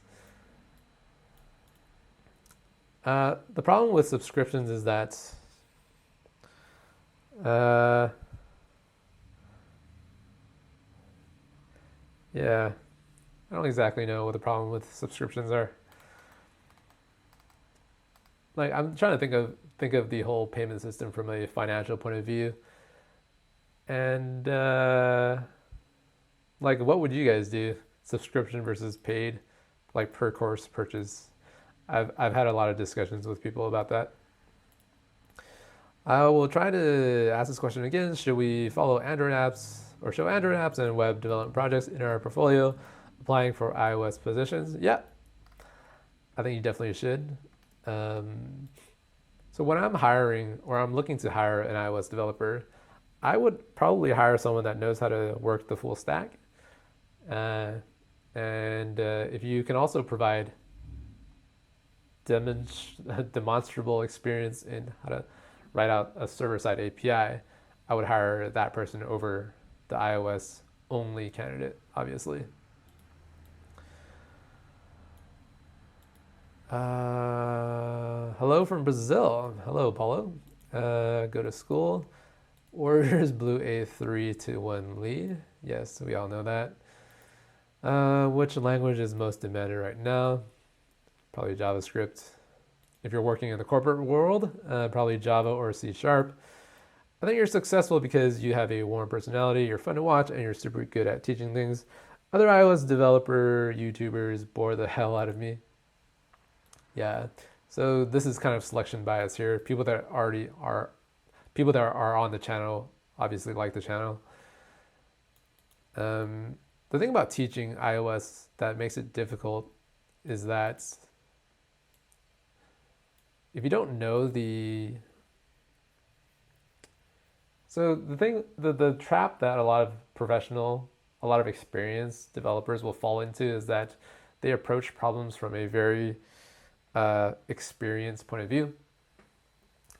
The problem with subscriptions is that yeah, I don't exactly know what the problem with subscriptions are. Like, I'm trying to think of the whole payment system from a financial point of view. And like, what would you guys do? Subscription versus paid, like per course purchase. I've had a lot of discussions with people about that. I will try to ask this question again. Should we follow Android apps or show Android apps and web development projects in our portfolio, applying for iOS positions? Yeah, I think you definitely should. So when I'm hiring or I'm looking to hire an iOS developer, I would probably hire someone that knows how to work the full stack. And if you can also provide demonstrable experience in how to write out a server-side API, I would hire that person over the iOS only candidate, obviously. Hello from Brazil. Hello, Paulo. Go to school. Warriors Blue a 3-1 lead. Yes, we all know that. Which language is most demanded right now? Probably JavaScript. If you're working in the corporate world, probably Java or C#. I think you're successful because you have a warm personality, you're fun to watch, and you're super good at teaching things. Other iOS developer YouTubers bore the hell out of me. Yeah, so this is kind of selection bias here. People that are on the channel obviously like the channel. The thing about teaching iOS that makes it difficult is that if you don't know the trap that a lot of experienced developers will fall into is that they approach problems from a very experienced point of view,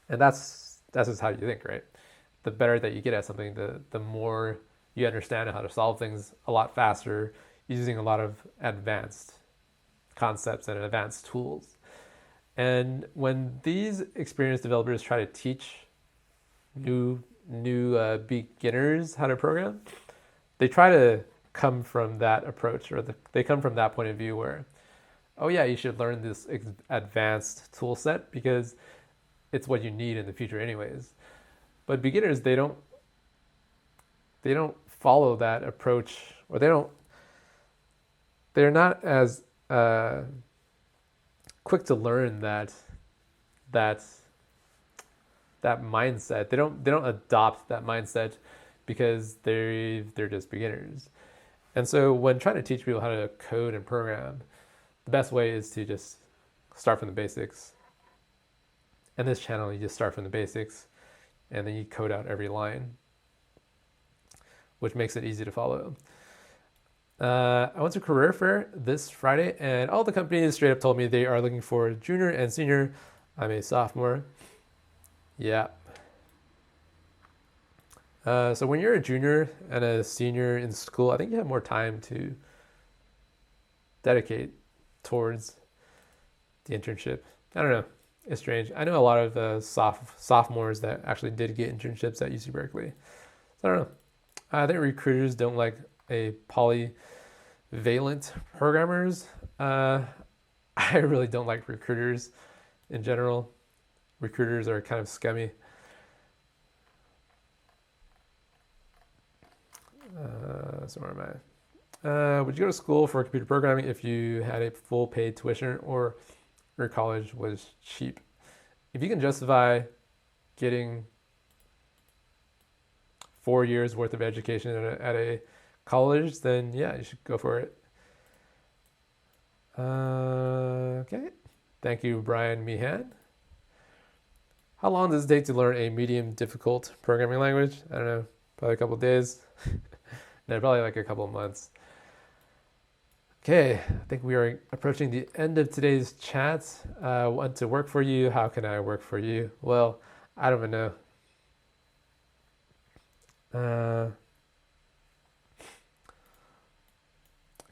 and that's just how you think, right? The better that you get at something, the more you understand how to solve things a lot faster using a lot of advanced concepts and advanced tools. And when these experienced developers try to teach new beginners how to program, they try to come from that approach, or they come from that point of view where, oh yeah, you should learn this advanced tool set because it's what you need in the future anyways. But beginners, they don't follow that approach, or they're not as quick to learn that mindset. They don't adopt that mindset because they're just beginners. And so when trying to teach people how to code and program, the best way is to just start from the basics. And this channel, you just start from the basics, and then you code out every line, which makes it easy to follow. I went to career fair this Friday, and all the companies straight up told me they are looking for junior and senior. I'm a sophomore. Yeah. So when you're a junior and a senior in school, I think you have more time to dedicate towards the internship. I don't know. It's strange. I know a lot of sophomores that actually did get internships at UC Berkeley. So I don't know. I think recruiters don't like a polyvalent programmers. I really don't like recruiters in general. Recruiters are kind of scummy. So where am I? Would you go to school for computer programming if you had a full paid tuition or your college was cheap? If you can justify getting 4 years worth of education at a college, then yeah, you should go for it. Okay. Thank you, Brian Meehan. How long does it take to learn a medium difficult programming language? I don't know, probably a couple of days. No, probably like a couple of months. Okay, I think we are approaching the end of today's chat. Want to work for you? How can I work for you? Well, I don't even know.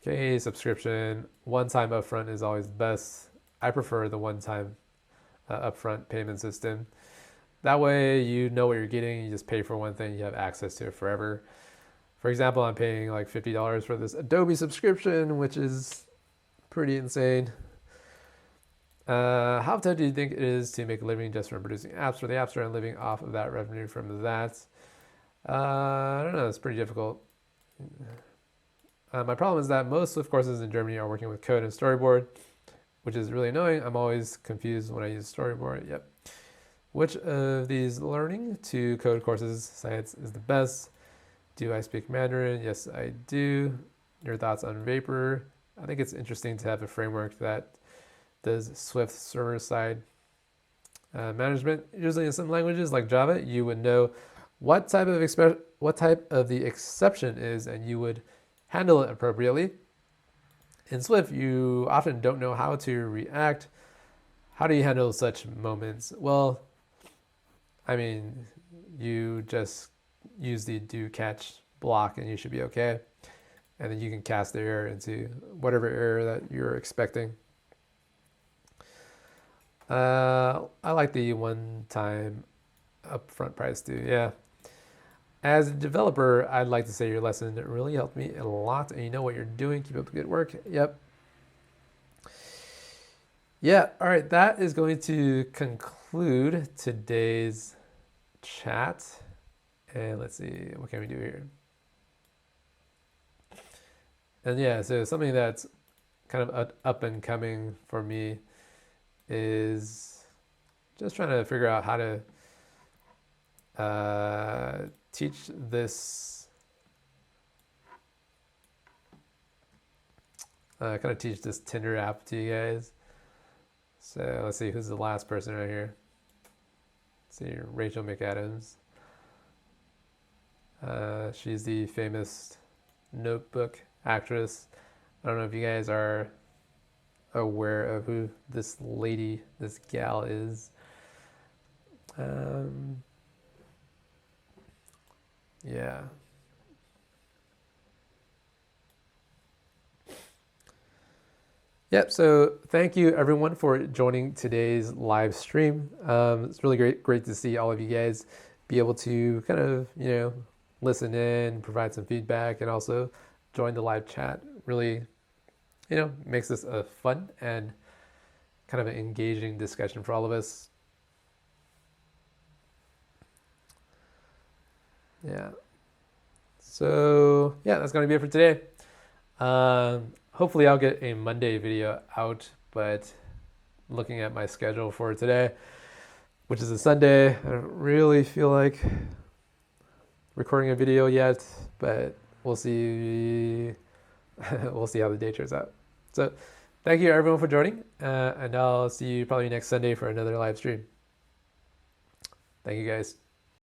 Okay, subscription. One-time upfront is always best. I prefer the one-time upfront payment system. That way you know what you're getting. You just pay for one thing. You have access to it forever. For example, I'm paying like $50 for this Adobe subscription, which is pretty insane. How tough do you think it is to make a living just from producing apps for the App Store and living off of that revenue from that? I don't know. It's pretty difficult. My problem is that most Swift courses in Germany are working with code and storyboard, which is really annoying. I'm always confused when I use storyboard. Yep. Which of these learning to code courses sites is the best? Do I speak Mandarin? Yes, I do. Your thoughts on Vapor? I think it's interesting to have a framework that does Swift server-side management. Usually in some languages like Java, you would know what type of the exception is, and you would handle it appropriately. In Swift, you often don't know how to react. How do you handle such moments? Well, I mean, you just use the do catch block and you should be okay. And then you can cast the error into whatever error that you're expecting. I like the one-time upfront price too, yeah. As a developer, I'd like to say your lesson really helped me a lot, and you know what you're doing. Keep up the good work. Yep. Yeah, all right, that is going to conclude today's chat. And let's see, what can we do here? And yeah, so something that's kind of up and coming for me is just trying to figure out how to teach this, kind of teach this Tinder app to you guys. So let's see, who's the last person right here? Let's see, Rachel McAdams. She's the famous Notebook actress. I don't know if you guys are aware of who this lady, this gal is. Yeah. Yep, so thank you everyone for joining today's live stream. It's really great to see all of you guys be able to kind of, listen in, provide some feedback, and also join the live chat. Really, makes this a fun and kind of an engaging discussion for all of us. Yeah. So yeah, that's going to be it for today. Hopefully I'll get a Monday video out, but looking at my schedule for today, which is a Sunday, I don't really feel like recording a video yet, but we'll see. We'll see how the day turns out. So thank you everyone for joining, and I'll see you probably next Sunday for another live stream. Thank you guys.